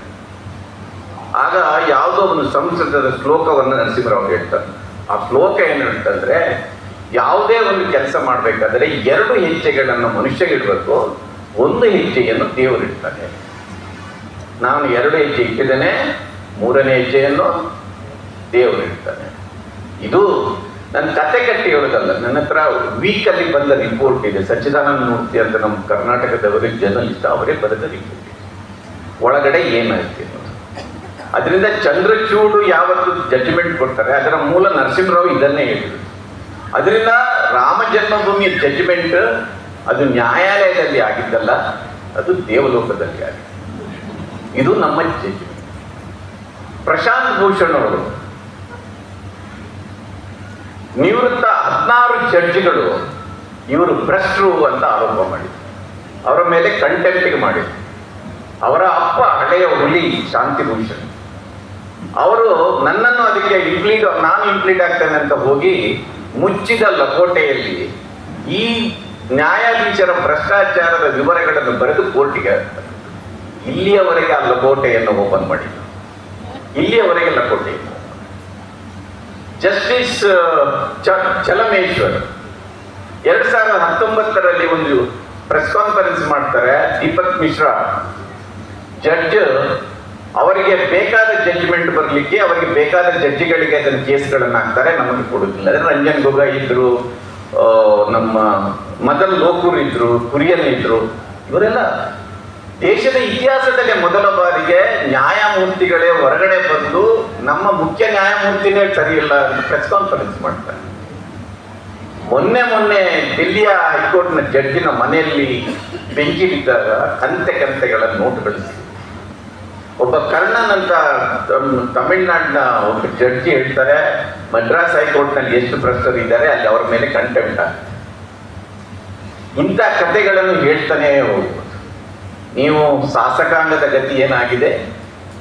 ಆಗ ಯಾವುದೋ ಒಂದು ಸಂಸ್ಕೃತದ ಶ್ಲೋಕವನ್ನು ನರಸಿಂಹರಾವ್ ಹೇಳ್ತಾರೆ. ಆ ಶ್ಲೋಕ ಏನು ಹೇಳ್ತಂದ್ರೆ, ಯಾವುದೇ ಒಂದು ಕೆಲಸ ಮಾಡಬೇಕಾದ್ರೆ 2 ಹೆಜ್ಜೆಗಳನ್ನು ಮನುಷ್ಯ ಇಡಬೇಕು, 1 ಹೆಜ್ಜೆಯನ್ನು ದೇವರು ಇಡ್ತಾನೆ. ನಾನು 2 ಹೆಜ್ಜೆ ಇಟ್ಟಿದ್ದೇನೆ, 3ನೇ ಹೆಜ್ಜೆಯನ್ನು ದೇವರು ಇಡ್ತಾನೆ. ಇದು ನನ್ನ ಕತೆ ಕಟ್ಟಿ ಹೇಳೋದಲ್ಲ, ನನ್ನ ಹತ್ರ ವೀಕಲ್ಲಿ ಬಂದ ರಿಪೋರ್ಟ್ ಇದೆ. ಸಚ್ಚಿದಾನಂದ ಮೂರ್ತಿ ಅಂತ ನಮ್ಮ ಕರ್ನಾಟಕದವರಿಗೆ ಜರ್ನಲಿಸ್ಟ್, ಅವರೇ ಬರೆದ ರಿಪೋರ್ಟ್ ಇದೆ. ಒಳಗಡೆ ಏನಾಯ್ತು ಅನ್ನೋದು. ಅದರಿಂದ ಚಂದ್ರಚೂಡು ಯಾವತ್ತು ಜಡ್ಜ್ಮೆಂಟ್ ಕೊಡ್ತಾರೆ, ಅದರ ಮೂಲ ನರಸಿಂಹರಾವ್ ಇದನ್ನೇ ಹೇಳಿದರು. ಅದರಿಂದ ರಾಮ ಜನ್ಮಭೂಮಿಯ ಜಡ್ಜ್ಮೆಂಟ್ ಅದು ನ್ಯಾಯಾಲಯದಲ್ಲಿ ಆಗಿದ್ದಲ್ಲ, ಅದು ದೇವಲೋಕದಲ್ಲಿ ಆಗಿದೆ. ಇದು ನಮ್ಮ ಜಡ್ಜ್ಮೆಂಟ್. ಪ್ರಶಾಂತ್ ಭೂಷಣ್ ಅವರು ನಿವೃತ್ತ 16 ಜಡ್ಜಿಗಳು ಇವರು ಭ್ರಷ್ಟರು ಅಂತ ಆರೋಪ ಮಾಡಿದ್ರು. ಅವರ ಮೇಲೆ ಕಂಟೆಂಪ್ಟಿಗೆ ಮಾಡಿದ್ರು. ಅವರ ಅಪ್ಪ ಹಳೆಯ ಹುಲಿ ಶಾಂತಿಭೂಷಣ್ ಅವರು ನನ್ನನ್ನು ಅದಕ್ಕೆ ನಾನು ಇಂಪ್ಲೀಡ್ ಆಗ್ತೇನೆ ಅಂತ ಹೋಗಿ ಮುಚ್ಚಿದ ಲಕೋಟೆಯಲ್ಲಿ ಈ ನ್ಯಾಯಾಧೀಶರ ಭ್ರಷ್ಟಾಚಾರದ ವಿವರಗಳನ್ನು ಬರೆದು ಕೋರ್ಟಿಗೆ ಹಾಕ್ತಾರೆ. ಇಲ್ಲಿಯವರೆಗೆ ಆ ಲಕೋಟೆಯನ್ನು ಓಪನ್ ಮಾಡಿಲ್ಲ. ಇಲ್ಲಿಯವರೆಗೆ ಲಕೋಟೆ. ಜಸ್ಟಿಸ್ ಚಲಮೇಶ್ವರ್ 2019ರಲ್ಲಿ ಒಂದು ಪ್ರೆಸ್ ಕಾನ್ಫರೆನ್ಸ್ ಮಾಡ್ತಾರೆ. ದೀಪಕ್ ಮಿಶ್ರಾ ಜಡ್ಜ್ ಅವರಿಗೆ ಬೇಕಾದ ಜಡ್ಜ್ಮೆಂಟ್ ಬರಲಿಕ್ಕೆ ಅವರಿಗೆ ಬೇಕಾದ ಜಡ್ಜಿಗಳಿಗೆ ಅದನ್ನು ಕೇಸ್ಗಳನ್ನು ಹಾಕ್ತಾರೆ, ನಮಗೆ ಕೊಡುತ್ತಿಲ್ಲ. ಅದೇ ರಂಜನ್ ಗೊಗೊಯ್ ಇದ್ರು, ನಮ್ಮ ಮದನ್ ಲೋಕೂರ್ ಇದ್ರು, ಕುರಿಯನ್ ಇದ್ರು. ಇವರೆಲ್ಲ ದೇಶದ ಇತಿಹಾಸದಲ್ಲೇ ಮೊದಲ ಬಾರಿಗೆ ನ್ಯಾಯಮೂರ್ತಿಗಳೇ ಹೊರಗಡೆ ಬಂದು ನಮ್ಮ ಮುಖ್ಯ ನ್ಯಾಯಮೂರ್ತಿನೇ ಸರಿ ಇಲ್ಲ ಅಂತ ಪ್ರೆಸ್ ಕಾನ್ಫರೆನ್ಸ್ ಮಾಡ್ತಾರೆ. ಮೊನ್ನೆ ದಿಲ್ಲಿಯ ಹೈಕೋರ್ಟ್ನ ಜಡ್ಜಿನ ಮನೆಯಲ್ಲಿ ಬೆಂಕಿ ಬಿದ್ದಾಗ ಕಂತೆಗಳ ನೋಟುಗಳು ಸಿಗುತ್ತೆ. ಒಬ್ಬ ಕರ್ಣನ್ ಅಂತ ತಮಿಳ್ನಾಡಿನ ಒಬ್ಬ ಜಡ್ಜಿ ಹೇಳ್ತಾರೆ, ಮದ್ರಾಸ್ ಹೈಕೋರ್ಟ್ನಲ್ಲಿ ಎಷ್ಟು ಭ್ರಷ್ಟರಿದ್ದಾರೆ ಅಲ್ಲಿ ಅವರ ಮೇಲೆ ಕಂಟೆಂಪ್ಟ್ ಆಗುತ್ತೆ. ಇಂಥ ಕಥೆಗಳನ್ನು ಹೇಳ್ತಾನೆ ಹೋಗ್ಬೋದು. ನೀವು ಶಾಸಕಾಂಗದ ಗತಿ ಏನಾಗಿದೆ,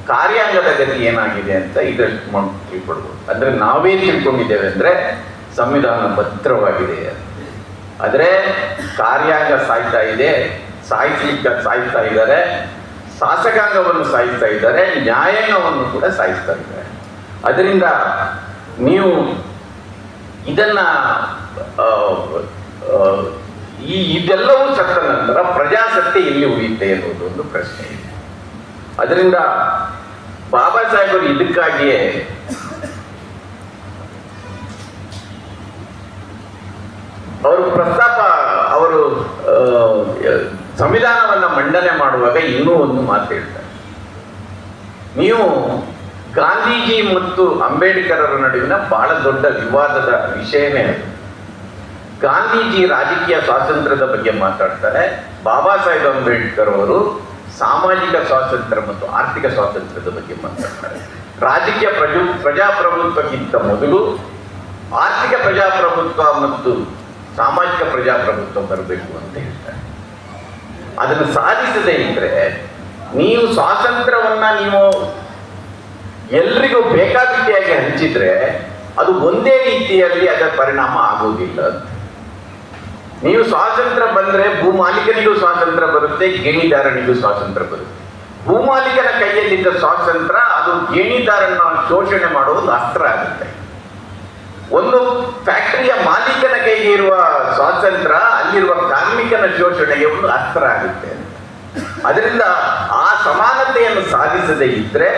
ಕಾರ್ಯಾಂಗದ ಗತಿ ಏನಾಗಿದೆ ಅಂತ ಇದಷ್ಟು ತಿಳ್ಕೊಳ್ಬೋದು. ಅಂದ್ರೆ ನಾವೇ ತಿಳ್ಕೊಂಡಿದ್ದೇವೆ ಅಂದ್ರೆ ಸಂವಿಧಾನ ಭದ್ರವಾಗಿದೆ. ಆದರೆ ಕಾರ್ಯಾಂಗ ಸಾಯ್ತಾ ಇದೆ, ಸಾಯಿಸ್ಲಿಕ್ಕೆ ಸಾಯಿಸ್ತಾ ಇದ್ದಾರೆ, ಶಾಸಕಾಂಗವನ್ನು ಸಾಯಿಸ್ತಾ ಇದ್ದಾರೆ, ನ್ಯಾಯಾಂಗವನ್ನು ಕೂಡ ಸಾಯಿಸ್ತಾ ಇದ್ದಾರೆ. ಅದರಿಂದ ನೀವು ಇದನ್ನ ಇದೆಲ್ಲವೂ ಸತ್ತ ನಂತರ ಪ್ರಜಾಸತ್ತೆ ಎಲ್ಲಿ ಉಳಿಯುತ್ತೆ ಎನ್ನುವುದು ಒಂದು ಪ್ರಶ್ನೆ ಇದೆ. ಅದರಿಂದ ಬಾಬಾ ಸಾಹೇಬರು ಇದಕ್ಕಾಗಿಯೇ ಅವರು ಸಂವಿಧಾನವನ್ನ ಮಂಡನೆ ಮಾಡುವಾಗ ಇನ್ನೂ ಒಂದು ಮಾತು ಹೇಳ್ತಾರೆ. ನೀವು ಗಾಂಧೀಜಿ ಮತ್ತು ಅಂಬೇಡ್ಕರರ ನಡುವಿನ ಬಹಳ ದೊಡ್ಡ ವಿವಾದದ ವಿಷಯನೇ ಅದು. ಗಾಂಧೀಜಿ ರಾಜಕೀಯ ಸ್ವಾತಂತ್ರ್ಯದ ಬಗ್ಗೆ ಮಾತಾಡ್ತಾರೆ, ಬಾಬಾ ಸಾಹೇಬ್ ಅಂಬೇಡ್ಕರ್ ಅವರು ಸಾಮಾಜಿಕ ಸ್ವಾತಂತ್ರ್ಯ ಮತ್ತು ಆರ್ಥಿಕ ಸ್ವಾತಂತ್ರ್ಯದ ಬಗ್ಗೆ ಮಾತಾಡ್ತಾರೆ. ರಾಜಕೀಯ ಪ್ರಜಾಪ್ರಭುತ್ವಕ್ಕಿಂತ ಮೊದಲು ಆರ್ಥಿಕ ಪ್ರಜಾಪ್ರಭುತ್ವ ಮತ್ತು ಸಾಮಾಜಿಕ ಪ್ರಜಾಪ್ರಭುತ್ವ ಬರಬೇಕು ಅಂತ ಹೇಳ್ತಾರೆ. ಅದನ್ನು ಸಾಧಿಸದೇ ಇದ್ರೆ ನೀವು ಸ್ವಾತಂತ್ರ್ಯವನ್ನ ನೀವು ಎಲ್ರಿಗೂ ಬೇಕಾಬಿಟ್ಟಿಯಾಗಿ ಹಂಚಿದ್ರೆ ಅದು ಒಂದೇ ರೀತಿಯಲ್ಲಿ ಅದರ ಪರಿಣಾಮ ಆಗುವುದಿಲ್ಲ. ನೀವು ಸ್ವಾತಂತ್ರ್ಯ ಬಂದ್ರೆ ಭೂ ಮಾಲೀಕನಿಗೂ ಸ್ವಾತಂತ್ರ್ಯ ಬರುತ್ತೆ, ಗಣಿದಾರನಿಗೂ ಸ್ವಾತಂತ್ರ್ಯ ಬರುತ್ತೆ. ಭೂಮಾಲೀಕನ ಕೈಯಲ್ಲಿದ್ದ ಸ್ವಾತಂತ್ರ್ಯ ಅದು ಗೇಣಿದಾರನ್ನ ಶೋಷಣೆ ಮಾಡುವ ಒಂದು ಅಸ್ತ್ರ ಆಗುತ್ತೆ. ಒಂದು ಫ್ಯಾಕ್ಟರಿಯ ಮಾಲೀಕನ ಕೈಗೆ ಇರುವ ಸ್ವಾತಂತ್ರ್ಯ ಅಲ್ಲಿರುವ ಕಾರ್ಮಿಕನ ಶೋಷಣೆಗೆ ಒಂದು ಅಸ್ತ್ರ ಆಗುತ್ತೆ. ಅದರಿಂದ ಆ ಸಮಾನತೆಯನ್ನು ಸಾಧಿಸದೇ ಇದ್ರೆ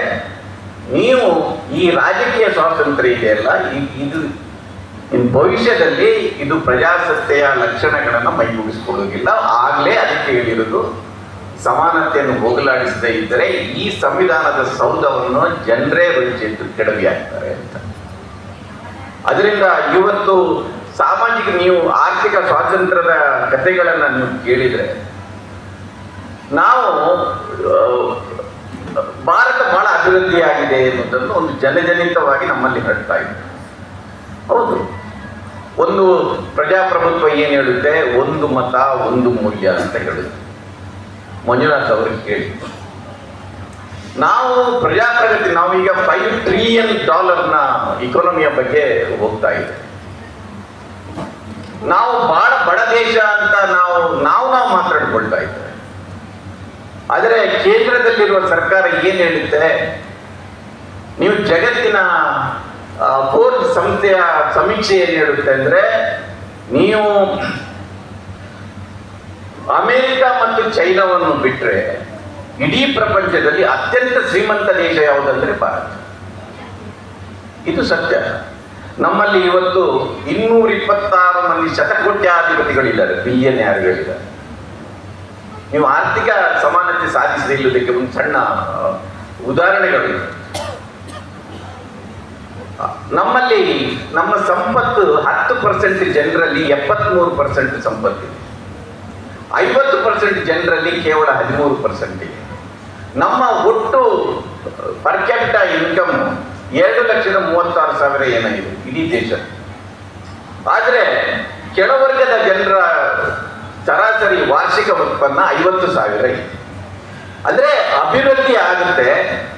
ನೀವು ಈ ರಾಜಕೀಯ ಸ್ವಾತಂತ್ರ್ಯ ಇದೆಯಲ್ಲ, ಇದು ಭವಿಷ್ಯದಲ್ಲಿ ಇದು ಪ್ರಜಾಸತ್ತೆಯ ಲಕ್ಷಣಗಳನ್ನು ಮೈಗೂಡಿಸಿಕೊಳ್ಳುವುದಿಲ್ಲ. ಆಗ್ಲೇ ಅದಕ್ಕೆ ಹೇಳಿರುವುದು, ಸಮಾನತೆಯನ್ನು ಹೋಗಲಾಡಿಸದೇ ಇದ್ದರೆ ಈ ಸಂವಿಧಾನದ ಸೌಧವನ್ನು ಜನರೇ ರುಚಿದ್ದು ಕೆಡವಿ ಆಗ್ತಾರೆ ಅಂತ. ಅದರಿಂದ ಇವತ್ತು ಸಾಮಾಜಿಕ, ನೀವು ಆರ್ಥಿಕ ಸ್ವಾತಂತ್ರ್ಯದ ಕಥೆಗಳನ್ನು ನೀವು ಕೇಳಿದರೆ, ನಾವು ಭಾರತ ಬಹಳ ಅಭಿವೃದ್ಧಿಯಾಗಿದೆ ಎನ್ನುವುದನ್ನು ಒಂದು ಜನಜನಿತವಾಗಿ ನಮ್ಮಲ್ಲಿ ಹೇಳ್ತಾ ಇದೆ. ಹೌದು, ಒಂದು ಪ್ರಜಾಪ್ರಭುತ್ವ ಏನು ಹೇಳುತ್ತೆ, ಒಂದು ಮತ ಒಂದು ಮೂಲ್ಯ ಅಂತ ಹೇಳುತ್ತೆ. ಮಂಜುನಾಥ್ ಅವರಿಗೆ ಕೇಳಿ, ನಾವು ಪ್ರಜಾಪ್ರಗತಿ, ನಾವೀಗ $5 ಟ್ರಿಲಿಯನ್ ಇಕಾನಮಿಯ ಬಗ್ಗೆ ಹೋಗ್ತಾ ಇದೆ. ನಾವು ಬಹಳ ಬಡ ದೇಶ ಅಂತ ನಾವು ಮಾತಾಡ್ಕೊಳ್ತಾ ಇದ್ದೇವೆ. ಆದರೆ ಕೇಂದ್ರದಲ್ಲಿರುವ ಸರ್ಕಾರ ಏನ್ ಹೇಳುತ್ತೆ, ನೀವು ಜಗತ್ತಿನ ಫೋರ್ಬ್ಸ್ ಸಂಸ್ಥೆಯ ಸಮೀಕ್ಷೆ ಏನ್ ಹೇಳುತ್ತೆ ಅಂದ್ರೆ, ನೀವು ಅಮೆರಿಕ ಮತ್ತು ಚೈನಾವನ್ನು ಬಿಟ್ರೆ ಇಡೀ ಪ್ರಪಂಚದಲ್ಲಿ ಅತ್ಯಂತ ಶ್ರೀಮಂತ ದೇಶ ಯಾವುದಂದ್ರೆ ಭಾರತ. ಇದು ಸತ್ಯ. ನಮ್ಮಲ್ಲಿ ಇವತ್ತು 226 ಮಂದಿ ಶತಕೋಟ್ಯಾಧಿಪತಿಗಳಿದ್ದಾರೆ, ಬಿಲಿಯನ್ಯಾರ್ಗಳಿದ್ದಾರೆ. ನೀವು ಆರ್ಥಿಕ ಸಮಾನತೆ ಸಾಧಿಸದಿಲ್ಲದಕ್ಕೆ ಒಂದು ಸಣ್ಣ ಉದಾಹರಣೆಗಳಿವೆ. ನಮ್ಮಲ್ಲಿ ನಮ್ಮ ಸಂಪತ್ತು 10% ಜನರಲ್ಲಿ 73% ಸಂಪತ್ತಿದೆ, 50% ಜನರಲ್ಲಿ ಕೇವಲ 13% ಇದೆ. ನಮ್ಮ ಒಟ್ಟು ಪರ್ ಕ್ಯಾಪಿಟಾ ಇನ್ಕಮ್ 2,36,000 ಏನಾಗಿದೆ ಇಡೀ ದೇಶ. ಆದರೆ ಕೆಳವರ್ಗದ ಜನರ ಸರಾಸರಿ ವಾರ್ಷಿಕ ಉತ್ಪನ್ನ 50,000 ಇದೆ. ಅಂದ್ರೆ ಅಭಿವೃದ್ಧಿ ಆಗುತ್ತೆ,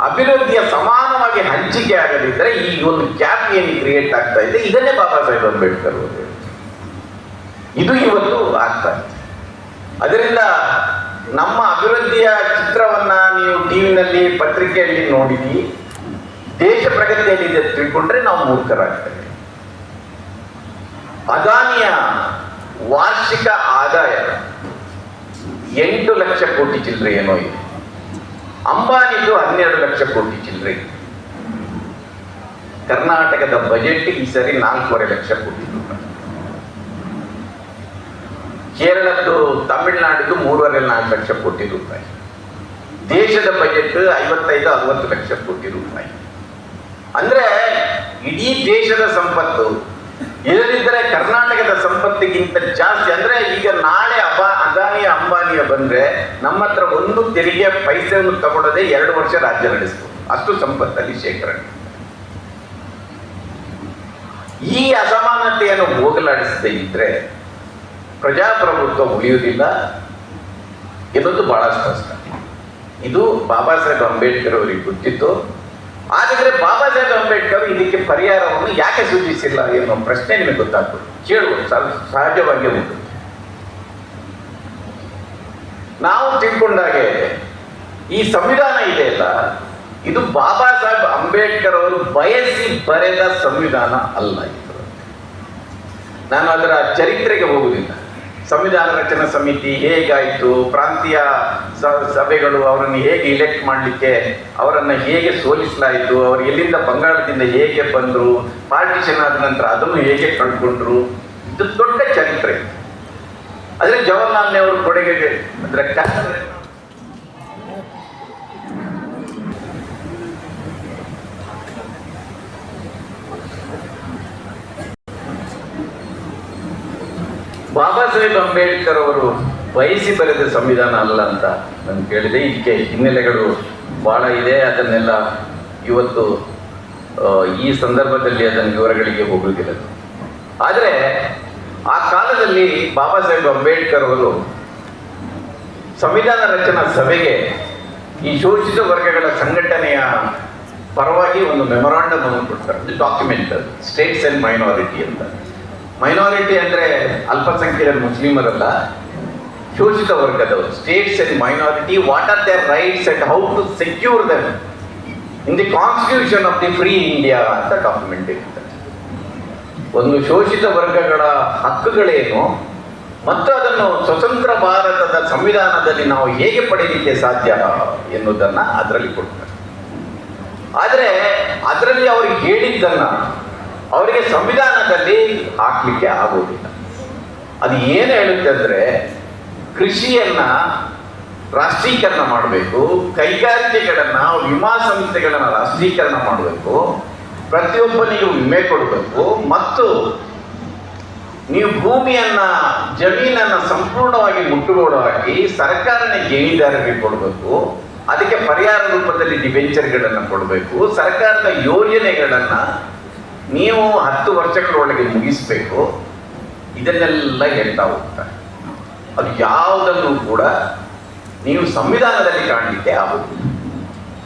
ಅಭಿವೃದ್ಧಿಯ ಸಮಾನವಾಗಿ ಹಂಚಿಕೆ ಆಗದಿದ್ದರೆ ಈ ಒಂದು ಗ್ಯಾಪ್ ಏನು ಕ್ರಿಯೇಟ್ ಆಗ್ತಾ ಇದೆ, ಇದನ್ನೇ ಬಾಬಾ ಸಾಹೇಬ್ ಅಂಬೇಡ್ಕರ್ ಅವರು, ಇದು ಇವತ್ತು ಆಗ್ತಾ ಇದೆ. ಅದರಿಂದ ನಮ್ಮ ಅಭಿವೃದ್ಧಿಯ ಚಿತ್ರವನ್ನ ನೀವು ಟಿವಿನಲ್ಲಿ ಪತ್ರಿಕೆಯಲ್ಲಿ ನೋಡಿದಿ, ದೇಶ ಪ್ರಗತಿಯಲ್ಲಿ ತಿಳ್ಕೊಂಡ್ರೆ ನಾವು ಮೂರ್ಖರಾಗ್ತೇವೆ. ಅದಾನಿಯ ವಾರ್ಷಿಕ ಆದಾಯ 8 ಲಕ್ಷ ಕೋಟಿ ಚಿಲ್ಲರೆ ಏನೋ ಇದೆ, ಅಂಬಾನಿದು 12 ಲಕ್ಷ ಕೋಟಿ ಚಿಲ್ಲರೆ. ಕರ್ನಾಟಕದ ಬಜೆಟ್ ಈ ಸರಿ 4.5 ಲಕ್ಷ ಕೋಟಿ ರೂಪಾಯಿ. ಕೇರಳದ್ದು, ತಮಿಳುನಾಡಿದು 3.5-4 ಲಕ್ಷ ಕೋಟಿ ರೂಪಾಯಿ. ದೇಶದ ಬಜೆಟ್ 55-60 ಲಕ್ಷ ಕೋಟಿ ರೂಪಾಯಿ. ಅಂದ್ರೆ ಇಡೀ ದೇಶದ ಸಂಪತ್ತು ಇಲ್ಲದಿದ್ದರೆ ಕರ್ನಾಟಕದ ಸಂಪತ್ತಿಗಿಂತ ಜಾಸ್ತಿ. ಅಂದ್ರೆ ಈಗ ನಾಳೆ ಅದಾನಿಯ ಅಂಬಾನಿಯ ಬಂದ್ರೆ ನಮ್ಮ ಹತ್ರ ಒಂದು ತೆರಿಗೆ ಪೈಸೆಯನ್ನು ತಗೊಳ್ಳದೆ 2 ವರ್ಷ ರಾಜ್ಯ ನಡೆಸಬಹುದು, ಅಷ್ಟು ಸಂಪತ್ತಲ್ಲಿ ಶೇಖರಣೆ. ಈ ಅಸಮಾನತೆಯನ್ನು ಹೋಗಲಾಡಿಸದೇ ಇದ್ರೆ ಪ್ರಜಾಪ್ರಭುತ್ವ ಉಳಿಯುವುದಿಲ್ಲ ಎನ್ನುವುದು ಬಹಳ ಸ್ಪಷ್ಟ. ಇದು ಬಾಬಾ ಸಾಹೇಬ್ ಅಂಬೇಡ್ಕರ್ ಅವರಿಗೆ ಗೊತ್ತಿತ್ತು. ಆದರೆ ಬಾಬಾ ಸಾಹೇಬ್ ಅಂಬೇಡ್ಕರ್ ಇದಕ್ಕೆ ಪರಿಹಾರವನ್ನು ಯಾಕೆ ಸೂಚಿಸಿಲ್ಲ ಎನ್ನುವ ಪ್ರಶ್ನೆ ನಿಮಗೆ ಗೊತ್ತಾಗ್ತದೆ, ಕೇಳುವ ಸಹಜವಾಗಿ ಉಂಟು. ನಾವು ತಿಳ್ಕೊಂಡಾಗೆ ಈ ಸಂವಿಧಾನ ಇದೆಯಲ್ಲ, ಇದು ಬಾಬಾ ಸಾಹೇಬ್ ಅಂಬೇಡ್ಕರ್ ಅವರು ಬಯಸಿ ಬರೆದ ಸಂವಿಧಾನ ಅಲ್ಲ. ಇದು ನಾನು ಅದರ ಚರಿತ್ರೆಗೆ ಹೋಗುವುದಿಲ್ಲ. ಸಂವಿಧಾನ ರಚನಾ ಸಮಿತಿ ಹೇಗಾಯಿತು, ಪ್ರಾಂತೀಯ ಸಭೆಗಳು ಅವರನ್ನು ಹೇಗೆ ಇಲೆಕ್ಟ್ ಮಾಡಲಿಕ್ಕೆ, ಅವರನ್ನು ಹೇಗೆ ಸೋಲಿಸಲಾಯಿತು, ಅವರು ಎಲ್ಲಿಂದ ಬಂಗಾಳದಿಂದ ಹೇಗೆ ಬಂದರು, ಪಾರ್ಟಿಷನ್ ಆದ ನಂತರ ಅದನ್ನು ಹೇಗೆ ಕಂಡುಕೊಂಡ್ರು, ಇದು ದೊಡ್ಡ ಚರಿತ್ರೆ. ಆದರೆ ಜವಾಹರ್ಲಾಲ್ ನೆಹರು ಕೊಡುಗೆ ಅಂದ್ರೆ ಬಾಬಾ ಸಾಹೇಬ್ ಅಂಬೇಡ್ಕರ್ ಅವರು ಬಯಸಿ ಬರೆದ ಸಂವಿಧಾನ ಅಲ್ಲ ಅಂತ ನಾನು ಕೇಳಿದೆ. ಇದಕ್ಕೆ ಹಿನ್ನೆಲೆಗಳು ಬಹಳ ಇದೆ, ಅದನ್ನೆಲ್ಲ ಇವತ್ತು ಈ ಸಂದರ್ಭದಲ್ಲಿ ಅದನ್ನು ವಿವರಗಳಿಗೆ ಹೋಗುವುದಿಲ್ಲ. ಆದರೆ ಆ ಕಾಲದಲ್ಲಿ ಬಾಬಾ ಸಾಹೇಬ್ ಅಂಬೇಡ್ಕರ್ ಅವರು ಸಂವಿಧಾನ ರಚನಾ ಸಭೆಗೆ ಈ ಶೋಷಿತ ವರ್ಗಗಳ ಸಂಘಟನೆಯ ಪರವಾಗಿ ಒಂದು ಮೆಮೊರಾಂಡಮ್ ಅನ್ನು ಕೊಡ್ತಾರೆ, ಒಂದು ಡಾಕ್ಯುಮೆಂಟ್, ಸ್ಟೇಟ್ಸ್ ಅಂಡ್ ಮೈನಾರಿಟಿ ಅಂತ. ಮೈನಾರಿಟಿ ಅಂದ್ರೆ ಅಲ್ಪಸಂಖ್ಯಾತ ಮುಸ್ಲಿಮರಲ್ಲ, ಶೋಷಿತ ವರ್ಗದವರು, states and minority, what are their rights and how to secure them in the constitution of the free India ಅಂತ ಡಾಕ್ಯುಮೆಂಟ್ ಇರುತ್ತೆ. ಒಂದು ಶೋಷಿತ ವರ್ಗಗಳ ಹಕ್ಕುಗಳೇನು ಮತ್ತು ಅದನ್ನು ಸ್ವತಂತ್ರ ಭಾರತದ ಸಂವಿಧಾನದಲ್ಲಿ ನಾವು ಹೇಗೆ ಪಡೆಯಲಿಕ್ಕೆ ಸಾಧ್ಯ ಎನ್ನುವುದನ್ನ ಅದರಲ್ಲಿ ಕೊಡ್ತಾರೆ. ಆದರೆ ಅದರಲ್ಲಿ ಅವ್ರಿಗೆ ಹೇಳಿದ್ದನ್ನ ಅವರಿಗೆ ಸಂವಿಧಾನದಲ್ಲಿ ಹಾಕ್ಲಿಕ್ಕೆ ಆಗೋದಿಲ್ಲ. ಅದು ಏನು ಹೇಳುತ್ತೆ ಅಂದ್ರೆ, ಕೃಷಿಯನ್ನ ರಾಷ್ಟ್ರೀಕರಣ ಮಾಡಬೇಕು, ಕೈಗಾರಿಕೆಗಳನ್ನ, ವಿಮಾ ಸಂಸ್ಥೆಗಳನ್ನ ರಾಷ್ಟ್ರೀಕರಣ ಮಾಡಬೇಕು, ಪ್ರತಿಯೊಬ್ಬನಿಗೂ ವಿಮೆ ಕೊಡಬೇಕು, ಮತ್ತು ನೀವು ಭೂಮಿಯನ್ನ, ಜಮೀನನ್ನ ಸಂಪೂರ್ಣವಾಗಿ ಮುಟ್ಟುಗೋಡಾಗಿ ಸರ್ಕಾರನೇ ಗೇಣಿದಾರರಿಗೆ ಕೊಡಬೇಕು, ಅದಕ್ಕೆ ಪರಿಹಾರ ರೂಪದಲ್ಲಿ ಡಿಬೆಂಚರ್ಗಳನ್ನು ಕೊಡಬೇಕು, ಸರ್ಕಾರದ ಯೋಜನೆಗಳನ್ನ ನೀವು 10 ವರ್ಷಗಳೊಳಗೆ ಮುಗಿಸ್ಬೇಕು. ಇದನ್ನೆಲ್ಲ ಹೇಳ್ತಾ ಹೋಗ್ತಾರೆ. ಅದು ಯಾವುದನ್ನು ಕೂಡ ನೀವು ಸಂವಿಧಾನದಲ್ಲಿ ಕಾಣಲಿಕ್ಕೆ ಆಗುತ್ತಿಲ್ಲ.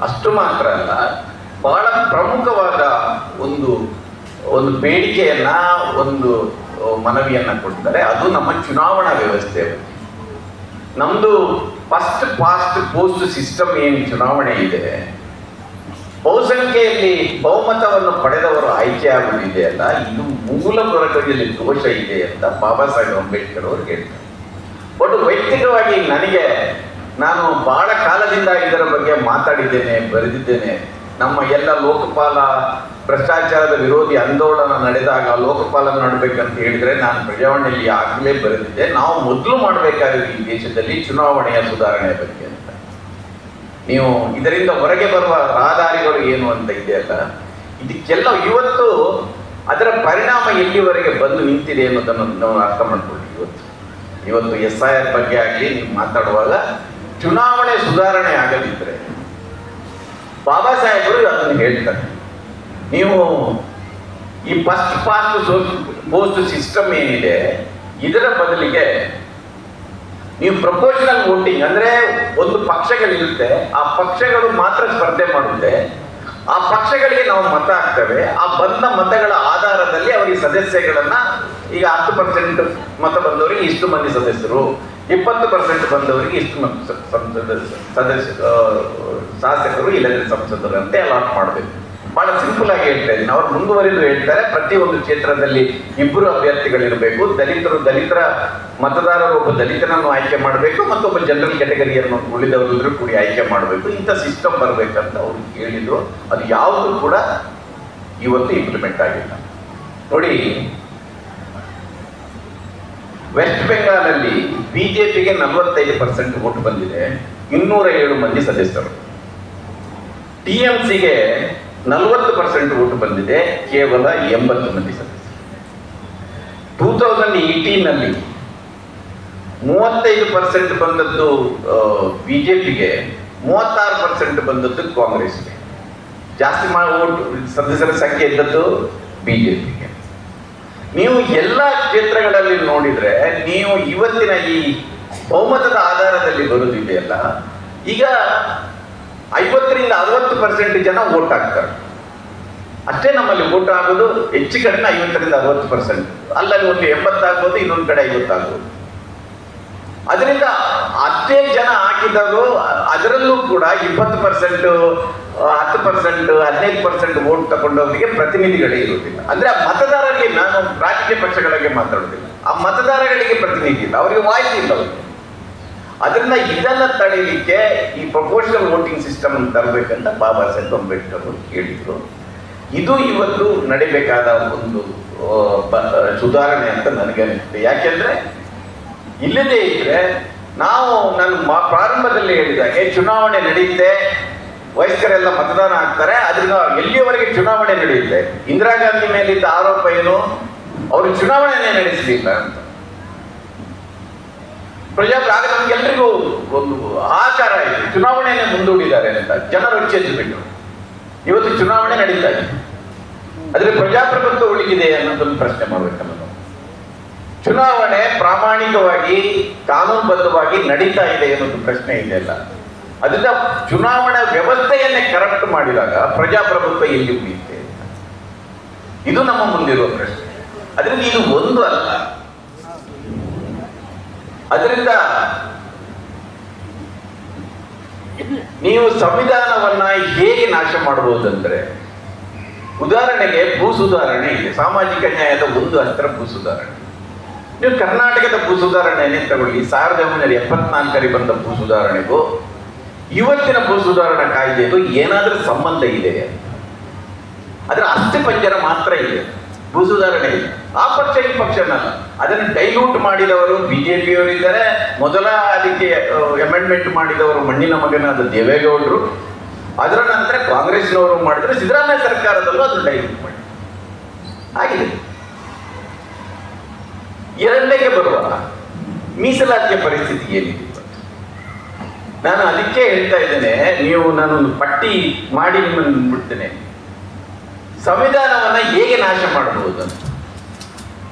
ಅಷ್ಟು ಮಾತ್ರ ಅಲ್ಲ, ಬಹಳ ಪ್ರಮುಖವಾದ ಒಂದು ಬೇಡಿಕೆಯನ್ನ, ಒಂದು ಮನವಿಯನ್ನ ಕೊಡ್ತಾರೆ. ಅದು ನಮ್ಮ ಚುನಾವಣಾ ವ್ಯವಸ್ಥೆ. ನಮ್ದು ಫಸ್ಟ್ ಪಾಸ್ಟ್ ಪೋಸ್ಟ್ ಸಿಸ್ಟಮ್ ಏನು ಚುನಾವಣೆ ಇದೆ, ಬಹುಸಂಖ್ಯೆಯಲ್ಲಿ ಬಹುಮತವನ್ನು ಪಡೆದವರು ಆಯ್ಕೆ ಆಗುವುದಿದೆಯಲ್ಲ, ಇದು ಮೂಲ ವರ್ಗದಲ್ಲಿ ದೋಷ ಇದೆ ಅಂತ ಬಾಬಾ ಸಾಹೇಬ್ ಅಂಬೇಡ್ಕರ್ ಅವರು ಹೇಳ್ತಾರೆ. ಬಟ್ ವೈಯಕ್ತಿಕವಾಗಿ ನಾನು ಬಹಳ ಕಾಲದಿಂದ ಇದರ ಬಗ್ಗೆ ಮಾತಾಡಿದ್ದೇನೆ, ಬರೆದಿದ್ದೇನೆ. ನಮ್ಮ ಎಲ್ಲ ಲೋಕಪಾಲ ಭ್ರಷ್ಟಾಚಾರದ ವಿರೋಧಿ ಆಂದೋಲನ ನಡೆದಾಗ ಲೋಕಪಾಲ ಮಾಡಬೇಕಂತ ಹೇಳಿದ್ರೆ ನಾನು ಪ್ರಜಾವಾಣಿಯಲ್ಲಿ ಆಗಲೇ ಬರೆದಿದ್ದೆ. ನಾವು ಮೊದಲು ಮಾಡಬೇಕಾಗಿದೆ ಈ ದೇಶದಲ್ಲಿ ಚುನಾವಣೆಯ ಸುಧಾರಣೆಯ ಬಗ್ಗೆ ಅಂತ. ನೀವು ಇದರಿಂದ ಹೊರಗೆ ಬರುವ ರಹದಾರಿಗಳು ಏನು ಅಂತ ಇದೆಯಲ್ಲ, ಇದಕ್ಕೆಲ್ಲ ಇವತ್ತು ಅದರ ಪರಿಣಾಮ ಎಲ್ಲಿವರೆಗೆ ಬಂದು ನಿಂತಿದೆ ಅನ್ನೋದನ್ನು ನಾವು ಅರ್ಥ ಮಾಡ್ಕೊಳ್ಳಿ. ಇವತ್ತು SIR ಬಗ್ಗೆ ಆಗಲಿ ನೀವು ಮಾತಾಡುವಾಗ ಚುನಾವಣೆ ಸುಧಾರಣೆ ಆಗದಿದ್ರೆ, ಬಾಬಾ ಸಾಹೇಬರು ಅದನ್ನು ಹೇಳ್ತಾರೆ, ನೀವು ಈ ಫಸ್ಟ್ ಪಾಸ್ಟ್ ಪೋಸ್ಟ್ ಸಿಸ್ಟಮ್ ಏನಿದೆ ಇದರ ಬದಲಿಗೆ ನೀವು ಪ್ರಪೋರ್ಷನಲ್ ವೋಟಿಂಗ್, ಅಂದ್ರೆ ಒಂದು ಪಕ್ಷಗಳಿರುತ್ತೆ, ಆ ಪಕ್ಷಗಳು ಮಾತ್ರ ಸ್ಪರ್ಧೆ ಮಾಡುತ್ತೆ, ಆ ಪಕ್ಷಗಳಿಗೆ ನಾವು ಮತ ಹಾಕ್ತೇವೆ, ಆ ಬಂದ ಮತಗಳ ಆಧಾರದಲ್ಲಿ ಅವರಿಗೆ ಸದಸ್ಯಗಳನ್ನ, ಈಗ 10% ಮತ ಬಂದವರಿಗೆ ಇಷ್ಟು ಮಂದಿ ಸದಸ್ಯರು, 20% ಬಂದವರಿಗೆ ಇಷ್ಟು ಶಾಸಕರು, ಇಲ್ಲದ್ರೆ ಸಂಸದರು ಅಂತ ಅಲಾಟ್ ಮಾಡಬೇಕು. ಬಹಳ ಸಿಂಪಲ್ ಆಗಿ ಹೇಳ್ತಾ ಇದ್ದೀನಿ. ಅವ್ರು ಮುಂದುವರಿದು ಹೇಳ್ತಾರೆ, ಪ್ರತಿಯೊಂದು ಕ್ಷೇತ್ರದಲ್ಲಿ 2 ಅಭ್ಯರ್ಥಿಗಳಿರಬೇಕು, ದಲಿತರ ಮತದಾರರು ಒಬ್ಬ ದಲಿತನನ್ನು ಆಯ್ಕೆ ಮಾಡಬೇಕು, ಮತ್ತೊಬ್ಬ ಜನರಲ್ ಕ್ಯಾಟಗರಿಯನ್ನು ಉಳಿದವರೆಲ್ಲರೂ ಕೂಡಿ ಆಯ್ಕೆ ಮಾಡಬೇಕು. ಇಂಥ ಸಿಸ್ಟಮ್ ಬರಬೇಕಂತ ಅವ್ರು ಹೇಳಿದ್ರು. ಅದು ಯಾವುದು ಕೂಡ ಇವತ್ತು ಇಂಪ್ಲಿಮೆಂಟ್ ಆಗಿಲ್ಲ. ನೋಡಿ, ವೆಸ್ಟ್ ಬೆಂಗಾಲಲ್ಲಿ ಬಿಜೆಪಿಗೆ 45% ವೋಟ್ ಬಂದಿದೆ, 207 ಮಂದಿ ಸದಸ್ಯರು. TMCಗೆ 40% ವೋಟ್ ಬಂದಿದೆ, ಕೇವಲ 80 ಮಂದಿ ಸದಸ್ಯರು. 2018ನಲ್ಲಿ 35% ಬಂದದ್ದು ಬಿಜೆಪಿಗೆ, 36% ಬಂದದ್ದು ಕಾಂಗ್ರೆಸ್ಗೆ. ಜಾಸ್ತಿ ವೋಟ್ ಸದಸ್ಯರ ಸಂಖ್ಯೆ ಇದ್ದದ್ದು ಬಿಜೆಪಿಗೆ. ನೀವು ಎಲ್ಲ ಕ್ಷೇತ್ರಗಳಲ್ಲಿ ನೋಡಿದ್ರೆ, ನೀವು ಇವತ್ತಿನ ಈ ಬಹುಮತದ ಆಧಾರದಲ್ಲಿ ಬರುವುದಿದೆಯಲ್ಲ, ಈಗ 50ರಿಂದ 60% ಜನ ವೋಟ್ ಹಾಕ್ತಾರೆ. ಅಷ್ಟೇ ನಮ್ಮಲ್ಲಿ ವೋಟ್ ಆಗೋದು, ಹೆಚ್ಚು ಕಡಿಮೆ 50ರಿಂದ 60%. ಅಲ್ಲಲ್ಲಿ ಒಂದು 80 ಆಗ್ಬೋದು, ಇನ್ನೊಂದು ಕಡೆ 50 ಆಗ್ಬೋದು. ಅದರಿಂದ ಅಷ್ಟೇ ಜನ ಹಾಕಿದವರು, ಅದರಲ್ಲೂ ಕೂಡ 20%, 10%, 15% ವೋಟ್ ತಗೊಂಡವರಿಗೆ ಪ್ರತಿನಿಧಿಗಳೇ ಇರುವುದಿಲ್ಲ. ಅಂದ್ರೆ ಆ ಮತದಾರರಿಗೆ, ನಾನು ರಾಜಕೀಯ ಪಕ್ಷಗಳಿಗೆ ಮಾತಾಡೋದಿಲ್ಲ, ಆ ಮತದಾರಗಳಿಗೆ ಪ್ರತಿನಿಧಿ ಇಲ್ಲ, ಅವರಿಗೆ ವಾಯ್ಸ್ ಇಲ್ಲ ಅವರಿಗೆ. ಅದರಿಂದ ಇದನ್ನ ತಡೆಯಲಿಕ್ಕೆ ಈ ಪ್ರಪೋರ್ಷನಲ್ ವೋಟಿಂಗ್ ಸಿಸ್ಟಮ್ ಅನ್ನು ತರಬೇಕಂತ ಬಾಬಾ ಸಾಹೇಬ್ ಅಂಬೇಡ್ಕರ್ ಅವರು ಹೇಳಿದ್ರು. ಇದು ಇವತ್ತು ನಡಿಬೇಕಾದ ಒಂದು ಸುಧಾರಣೆ ಅಂತ ನನಗೆ ಅನಿಸುತ್ತೆ. ಯಾಕೆಂದ್ರೆ ಇಲ್ಲದೇ ಇದ್ರೆ ನಾನು ಪ್ರಾರಂಭದಲ್ಲಿ ಹೇಳಿದಾಗೆ ಚುನಾವಣೆ ನಡೆಯುತ್ತೆ, ವಯಸ್ಕರೆಲ್ಲ ಮತದಾನ ಆಗ್ತಾರೆ, ಅದರಿಂದ ಎಲ್ಲಿಯವರೆಗೆ ಚುನಾವಣೆ ನಡೆಯುತ್ತೆ. ಇಂದಿರಾ ಗಾಂಧಿ ಮೇಲಿದ್ದ ಆರೋಪ ಏನು, ಅವರು ಚುನಾವಣೆನೇ ನಡೆಸಲಿಲ್ಲ ಅಂತ. ಆಗ ನಮ್ಗೆಲ್ರಿಗೂ ಒಂದು ಆಚಾರ ಇದೆ, ಚುನಾವಣೆಯನ್ನೇ ಮುಂದೂಡಿದ್ದಾರೆ ಅಂತ ಜನರು ಎಚ್ಚೆತ್ತುಬಿಟ್ಟು ಇವತ್ತು ಚುನಾವಣೆ ನಡೀತಾ ಇದೆ. ಅದ್ರ ಪ್ರಜಾಪ್ರಭುತ್ವ ಉಳಿದಿದೆ ಅನ್ನೋದನ್ನು ಪ್ರಶ್ನೆ ಮಾಡ್ಬೇಕಲ್ಲ ನಾವು. ಚುನಾವಣೆ ಪ್ರಾಮಾಣಿಕವಾಗಿ ಕಾನೂನುಬದ್ಧವಾಗಿ ನಡೀತಾ ಇದೆ ಅನ್ನೋದು ಪ್ರಶ್ನೆ ಇದೆಯಲ್ಲ. ಅದರಿಂದ ಚುನಾವಣಾ ವ್ಯವಸ್ಥೆಯನ್ನೇ ಕರಪ್ಟ್ ಮಾಡಿದಾಗ ಪ್ರಜಾಪ್ರಭುತ್ವ ಎಲ್ಲಿ ಉಳಿಯುತ್ತೆ, ಇದು ನಮ್ಮ ಮುಂದಿರುವ ಪ್ರಶ್ನೆ. ಅದರಿಂದ ಇದು ಒಂದು ಅಲ್ಲ, ಅದರಿಂದ ನೀವು ಸಂವಿಧಾನವನ್ನ ಹೇಗೆ ನಾಶ ಮಾಡಬಹುದಂದ್ರೆ, ಉದಾಹರಣೆಗೆ ಭೂ ಸುಧಾರಣೆ ಇದೆ, ಸಾಮಾಜಿಕ ನ್ಯಾಯದ ಒಂದು ಅಸ್ತ್ರ ಭೂ ಸುಧಾರಣೆ. ನೀವು ಕರ್ನಾಟಕದ ಭೂ ಸುಧಾರಣೆಯನ್ನೇ ತಗೊಳ್ಳಿ, 1974ರಲ್ಲಿ ಬಂದ ಭೂ ಸುಧಾರಣೆಗೂ ಇವತ್ತಿನ ಭೂ ಸುಧಾರಣಾ ಕಾಯ್ದೆಗೂ ಏನಾದ್ರೂ ಸಂಬಂಧ ಇದೆ? ಅದರ ಅಸ್ಥಿ ಪಂಜರ ಮಾತ್ರ ಇದೆ, ಭೂ ಸುಧಾರಣೆ ಇದೆ. ಆ ಪಕ್ಷ ಈ ಪಕ್ಷನಲ್ಲ, ಅದನ್ನು ಡೈಲ್ಯೂಟ್ ಮಾಡಿದವರು ಬಿಜೆಪಿಯವರಿದ್ದಾರೆ. ಮೊದಲ ಅದಕ್ಕೆ ಅಮೆಂಡ್ಮೆಂಟ್ ಮಾಡಿದವರು ಮಣ್ಣಿನ ಮಗನಾದ ದೇವೇಗೌಡರು. ಅದರ ನಂತರ ಕಾಂಗ್ರೆಸ್ನವರು ಮಾಡಿದ್ರೆ, ಸಿದ್ದರಾಮಯ್ಯ ಸರ್ಕಾರದಲ್ಲೂ ಅದನ್ನು ಡೈಲ್ಯೂಟ್ ಮಾಡಿ ಆಗಿದೆ. ಎರಡನೇಗೆ ಬರುವ ಮೀಸಲಾತಿಯ ಪರಿಸ್ಥಿತಿ ಏನಿದೆ, ನಾನು ಅದಕ್ಕೆ ಹೇಳ್ತಾ ಇದ್ದೇನೆ. ನಾನೊಂದು ಪಟ್ಟಿ ಮಾಡಿ ನಿಮ್ಮನ್ನು ಬಿಡ್ತೇನೆ. ಸಂವಿಧಾನವನ್ನ ಹೇಗೆ ನಾಶ ಮಾಡಬಹುದು ಅಂತ.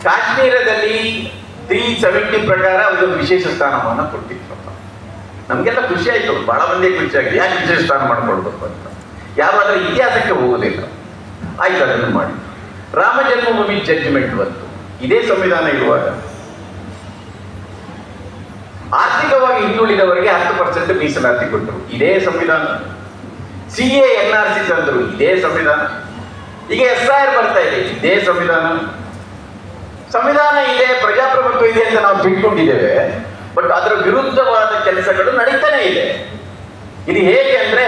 ಕಾಶ್ಮೀರದಲ್ಲಿ 370 ಪ್ರಕಾರ ಒಂದು ವಿಶೇಷ ಸ್ಥಾನಮಾನ ಕೊಟ್ಟಿದ್ರಪ್ಪ. ನಮ್ಗೆಲ್ಲ ಖುಷಿ ಆಯ್ತು, ಬಹಳ ಮಂದಿ ಖುಷಿ ಆಗಿದೆ. ಯಾಕೆ ವಿಶೇಷ ಸ್ಥಾನ ಮಾಡ್ಕೊಳ್ಬೇಕು ಅಂತ. ಯಾರಾದ್ರೂ ಇತಿಹಾಸಕ್ಕೆ ಹೋಗುವುದಿಲ್ಲ, ಆಯ್ತು ಅದನ್ನು ಮಾಡಿ. ರಾಮ ಜನ್ಮಭೂಮಿ ಜಡ್ಜ್ಮೆಂಟ್ ಬಂತು ಇದೇ ಸಂವಿಧಾನ ಇರುವಾಗ. ಆರ್ಥಿಕವಾಗಿ ಹಿಂದುಳಿದವರಿಗೆ 10% ಮೀಸಲಾತಿ ಕೊಟ್ಟರು, ಇದೇ ಸಂವಿಧಾನ. CA NRC ತಂದ್ರು, ಇದೇ ಸಂವಿಧಾನ. ಈಗ SIR ಬರ್ತಾ ಇದೆ, ಇದೇ ಸಂವಿಧಾನ. ಸಂವಿಧಾನ ಇದೆ, ಪ್ರಜಾಪ್ರಭುತ್ವ ಇದೆ ಅಂತ ನಾವು ತಿಳ್ಕೊಂಡಿದ್ದೇವೆ. ಬಟ್ ಅದರ ವಿರುದ್ಧವಾದ ಕೆಲಸಗಳು ನಡೀತಾನೆ ಇದೆ. ಇದು ಹೇಗೆ ಅಂದ್ರೆ,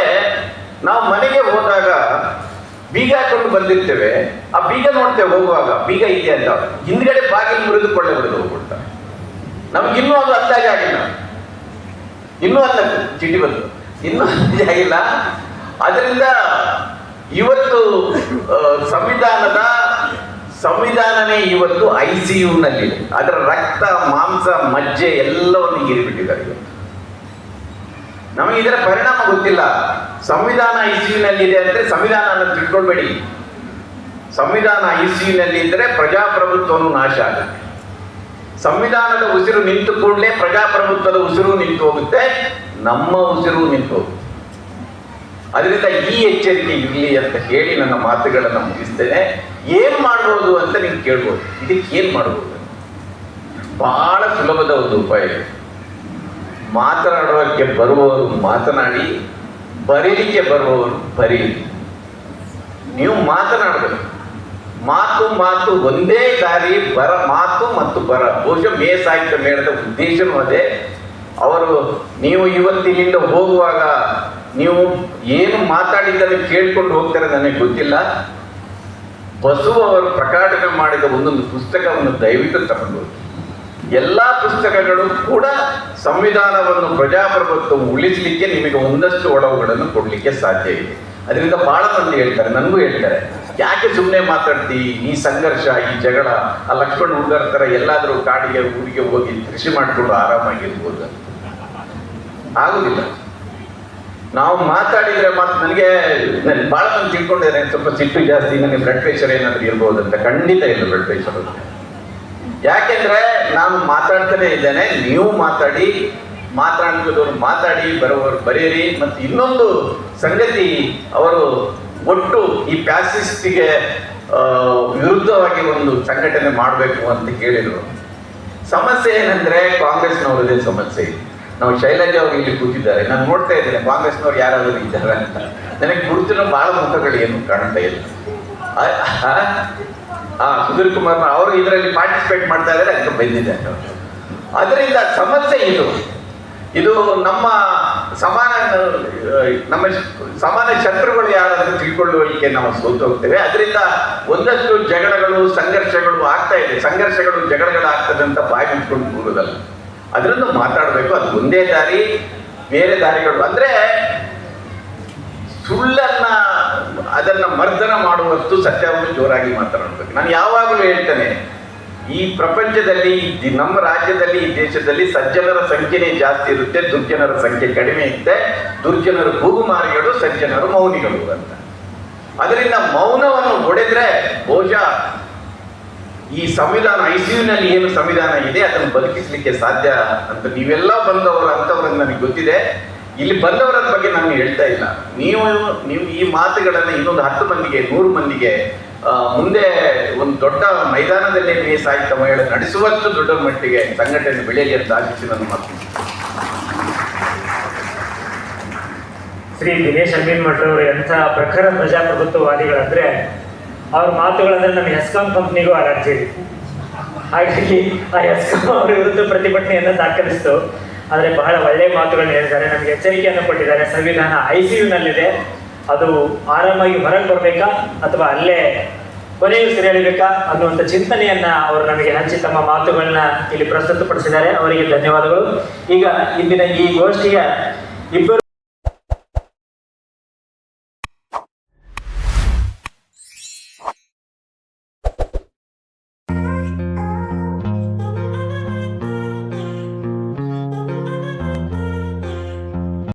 ನಾವು ಮನೆಗೆ ಹೋದಾಗ ಬೀಗ ಹಾಕೊಂಡು ಬಂದಿರ್ತೇವೆ, ಆ ಬೀಗ ನೋಡ್ತೇವೆ ಹೋಗುವಾಗ, ಬೀಗ ಇದೆ ಅಂತ ಹಿಂದ್ಗಡೆ ಬಾಗಿಲು ಮುರಿದುಕೊಳ್ಳೆ ಹೊಡೆದು ಹೋಗ್ಬಿಡ್ತಾರೆ. ನಮ್ಗಿನ್ನೂ ಅದು ಅಂದಾಜೆ ಆಗಿಲ್ಲ, ಇನ್ನೂ ಅಲ್ಲ ಚಿಟಿ ಬಂದು ಇನ್ನೂ ಅಂದಾಜೆ ಆಗಿಲ್ಲ. ಅದರಿಂದ ಇವತ್ತು ಸಂವಿಧಾನನೇ ಇವತ್ತು ICU ನಲ್ಲಿದೆ. ಅದರ ರಕ್ತ, ಮಾಂಸ, ಮಜ್ಜೆ ಎಲ್ಲವನ್ನು ಹೀರಿಬಿಟ್ಟಿದ್ದಾರೆ ಇವತ್ತು. ನಮಗೆ ಇದರ ಪರಿಣಾಮ ಗೊತ್ತಿಲ್ಲ. ಸಂವಿಧಾನ ICU ನಲ್ಲಿದೆ ಅಂದ್ರೆ ಸಂವಿಧಾನ ಅನ್ನೋದು ತಿಳ್ಕೊಳ್ಬೇಡಿ. ಸಂವಿಧಾನ ICU ನಲ್ಲಿ ಇದ್ರೆ ಪ್ರಜಾಪ್ರಭುತ್ವನು ನಾಶ ಆಗುತ್ತೆ. ಸಂವಿಧಾನದ ಉಸಿರು ನಿಂತು ಕೂಡಲೇ ಪ್ರಜಾಪ್ರಭುತ್ವದ ಉಸಿರು ನಿಂತು ಹೋಗುತ್ತೆ, ನಮ್ಮ ಉಸಿರು ನಿಂತು ಹೋಗುತ್ತೆ. ಅದರಿಂದ ಈ ಎಚ್ಚರಿಕೆ ಇರಲಿ ಅಂತ ಹೇಳಿ ನನ್ನ ಮಾತುಗಳನ್ನು ಮುಗಿಸ್ತೇನೆ. ಏನ್ ಮಾಡ್ಬೋದು ಅಂತ ನೀವು ಕೇಳ್ಬೋದು. ಇದಕ್ಕೆ ಏನ್ ಮಾಡ್ಬೋದು? ಬಹಳ ಸುಲಭದ ಒಂದು ಉಪಾಯ. ಮಾತನಾಡೋಕ್ಕೆ ಬರುವವರು ಮಾತನಾಡಿ, ಬರೀಲಿಕ್ಕೆ ಬರುವವರು ಬರೀಲಿ. ನೀವು ಮಾತನಾಡಬೇಕು. ಮಾತು ಒಂದೇ ದಾರಿ, ಮಾತು ಮತ್ತು ಬರ. ಬಹುಶಃ ಮೇ ಸಾಹಿತ್ಯ ಮೇಳದ ಉದ್ದೇಶನೂ ಅದೇ. ನೀವು ಇವತ್ತಿನಿಂದ ಹೋಗುವಾಗ ನೀವು ಏನು ಮಾತಾಡಿದ್ದನ್ನು ಕೇಳ್ಕೊಂಡು ಹೋಗ್ತಾರೆ ನನಗೆ ಗೊತ್ತಿಲ್ಲ. ಬಸವ ಅವರು ಪ್ರಕಟಣೆ ಮಾಡಿದ ಒಂದೊಂದು ಪುಸ್ತಕವನ್ನು ದಯವಿಟ್ಟು ತಗೊಂಡು ಹೋಗಿ. ಎಲ್ಲ ಪುಸ್ತಕಗಳು ಕೂಡ ಸಂವಿಧಾನವನ್ನು, ಪ್ರಜಾಪ್ರಭುತ್ವ ಉಳಿಸಲಿಕ್ಕೆ ನಿಮಗೆ ಒಂದಷ್ಟು ಒಡವುಗಳನ್ನು ಕೊಡಲಿಕ್ಕೆ ಸಾಧ್ಯ ಇದೆ. ಅದರಿಂದ ಬಹಳ ಮಂದಿ ಹೇಳ್ತಾರೆ, ನನಗೂ ಹೇಳ್ತಾರೆ, ಯಾಕೆ ಸುಮ್ಮನೆ ಮಾತಾಡ್ತಿ, ಈ ಸಂಘರ್ಷ, ಈ ಜಗಳ, ಆ ಲಕ್ಷ್ಮಣ ಹುಡುಗರ ಥರ ಎಲ್ಲಾದರೂ ಕಾಡಿಗೆ ಊರಿಗೆ ಹೋಗಿ ಕೃಷಿ ಮಾಡಿಕೊಂಡು ಆರಾಮಾಗಿರ್ಬೋದು ಅಂತ. ಆಗುದಿಲ್ಲ. ನಾವು ಮಾತಾಡಿದ್ರೆ ನನಗೆ ಬಹಳ ಮಂದಿ ತಿಳ್ಕೊಂಡಿದ್ದಾರೆ, ಸ್ವಲ್ಪ ಸಿಟ್ಟು ಜಾಸ್ತಿ, ನನಗೆ ಬ್ಲಡ್ ಪ್ರೆಷರ್ ಏನಾದರೂ ಇರ್ಬೋದು ಅಂತ. ಖಂಡಿತ ಇಲ್ಲ ಬ್ಲಡ್ ಪ್ರೆಷರ್ ಅಂತ. ಯಾಕೆಂದ್ರೆ ನಾನು ಮಾತಾಡ್ತಾನೆ ಇದ್ದೇನೆ, ನೀವು ಮಾತಾಡಿದವರು ಮಾತಾಡಿ, ಬರೋವರು ಬರೆಯಿರಿ. ಮತ್ತು ಇನ್ನೊಂದು ಸಂಗತಿ, ಅವರು ಒಟ್ಟು ಈ ಪ್ಯಾಸಿಸ್ಟಿಗೆ ವಿರುದ್ಧವಾಗಿ ಒಂದು ಸಂಘಟನೆ ಮಾಡಬೇಕು ಅಂತ ಹೇಳಿದರು. ಸಮಸ್ಯೆ ಏನಂದ್ರೆ ಕಾಂಗ್ರೆಸ್ನವರದೇ ಸಮಸ್ಯೆ ಇದೆ. ನಾವು ಶೈಲಜಾ ಅವರು ಇಲ್ಲಿ ಕೂತಿದ್ದಾರೆ, ನಾನು ನೋಡ್ತಾ ಇದ್ದೇನೆ ಕಾಂಗ್ರೆಸ್ನವ್ರು ಯಾರಾದರೂ ಇದ್ದಾರೆ ಅಂತ. ನನಗೆ ಗುರುತಿನ ಬಹಳ ಮುಖಗಳು ಏನು ಕಾಣ್ತಾ ಇಲ್ಲ. ಸುಧೀರ್ ಕುಮಾರ್ ಅವರು ಇದರಲ್ಲಿ ಪಾರ್ಟಿಸಿಪೇಟ್ ಮಾಡ್ತಾ ಇದ್ದಾರೆ, ಅದಕ್ಕೆ ಬಂದಿದೆ. ಅದರಿಂದ ಸಮಸ್ಯೆ ಇದು ನಮ್ಮ ಸಮಾನ ಶತ್ರುಗಳು ಯಾರಾದ್ರೂ ತಿಳ್ಕೊಳ್ಳುವಳಿಕೆ ನಾವು ಸೋತು ಹೋಗ್ತೇವೆ. ಅದರಿಂದ ಒಂದಷ್ಟು ಜಗಳಗಳು, ಸಂಘರ್ಷಗಳು ಆಗ್ತಾ ಇದೆ. ಜಗಳಗಳು ಆಗ್ತದೆ ಅಂತ ಬಾಯಿ ಮುಚ್ಕೊಂಡು ಕೂರುವುದಲ್ಲ, ಅದರಿಂದ ಮಾತಾಡಬೇಕು. ಅದು ಒಂದೇ ದಾರಿ, ಬೇರೆ ದಾರಿಗಳು ಅಂದ್ರೆ ಅದನ್ನ ಮರ್ದನ ಮಾಡುವಷ್ಟು ಸತ್ಯವನ್ನು ಜೋರಾಗಿ ಮಾತನಾಡಬೇಕು. ನಾನು ಯಾವಾಗಲೂ ಹೇಳ್ತೇನೆ, ಈ ಪ್ರಪಂಚದಲ್ಲಿ, ನಮ್ಮ ರಾಜ್ಯದಲ್ಲಿ, ಈ ದೇಶದಲ್ಲಿ ಸಜ್ಜನರ ಸಂಖ್ಯೆನೇ ಜಾಸ್ತಿ ಇರುತ್ತೆ, ದುರ್ಜನರ ಸಂಖ್ಯೆ ಕಡಿಮೆ ಇರುತ್ತೆ. ದುರ್ಜನರು ಭೂಗುಮಾರಿಗಳು, ಸಜ್ಜನರು ಮೌನಿಗಳು ಅಂತ. ಅದರಿಂದ ಮೌನವನ್ನು ಒಡೆದ್ರೆ ಬಹುಶಃ ಈ ಸಂವಿಧಾನ, ICU ನಲ್ಲಿ ಏನು ಸಂವಿಧಾನ ಇದೆ ಅದನ್ನು ಬದುಕಿಸಲಿಕ್ಕೆ ಸಾಧ್ಯ ಅಂತ. ನೀವೆಲ್ಲ ಬಂದವರು ಅಂತವ್ರನ್ನ ನನಗೆ ಗೊತ್ತಿದೆ. ಇಲ್ಲಿ ಬಂದವರ ಬಗ್ಗೆ ನಾನು ಹೇಳ್ತಾ ಇಲ್ಲ. ನೀವು ಈ ಮಾತುಗಳನ್ನು ಇನ್ನೊಂದು 10 ಮಂದಿಗೆ, 100 ಮಂದಿಗೆ ಮುಂದೆ ಒಂದು ದೊಡ್ಡ ಮೈದಾನದಲ್ಲಿ ಸಾಹಿತ್ಯ ಮಹಿಳೆ ನಡೆಸುವಷ್ಟು ದೊಡ್ಡ ಮಟ್ಟಿಗೆ ಸಂಘಟನೆ ಬೆಳೆಯಲಿ ಅಂತ ಆಶಿಸಿ ನನ್ನ ಮಾತು. ಶ್ರೀ ದಿನೇಶ್ ಅಮೀನ್ಮಠ್ ಅವರು ಎಂಥ ಪ್ರಖರ ಪ್ರಜಾಪ್ರಭುತ್ವವಾದಿಗಳಂದ್ರೆ ಅವ್ರ ಮಾತುಗಳಂದ್ರೆ ನಮ್ಮ ಎಸ್ಕಾಂ ಕಂಪ್ನಿಗೂ ಅಲರ್ಜಿ. ಹಾಗಾಗಿ ಆ ಎಸ್ಕಾಂ ಅವರ ವಿರುದ್ಧ ಪ್ರತಿಭಟನೆಯನ್ನು ದಾಖಲಿಸಿತು. ಆದರೆ ಬಹಳ ಒಳ್ಳೆಯ ಮಾತುಗಳನ್ನ ಹೇಳಿದ್ದಾರೆ, ನಮಗೆ ಎಚ್ಚರಿಕೆಯನ್ನು ಕೊಟ್ಟಿದ್ದಾರೆ. ಸಂವಿಧಾನ ICU-ನಲ್ಲಿದೆ, ಅದು ಆರಾಮಾಗಿ ಹೊರಗೆ ಬರಬೇಕಾ ಅಥವಾ ಅಲ್ಲೇ ಕೊನೆಯೂ ಸೆರೆಯಳಿಬೇಕಾ ಅನ್ನುವಂಥ ಚಿಂತನೆಯನ್ನ ಅವರು ನಮಗೆ ಹಂಚಿ ತಮ್ಮ ಮಾತುಗಳನ್ನ ಇಲ್ಲಿ ಪ್ರಸ್ತುತಪಡಿಸಿದ್ದಾರೆ. ಅವರಿಗೆ ಧನ್ಯವಾದಗಳು. ಈಗ ಇಂದಿನ ಈ ಗೋಷ್ಠಿಯ ಇಬ್ಬರು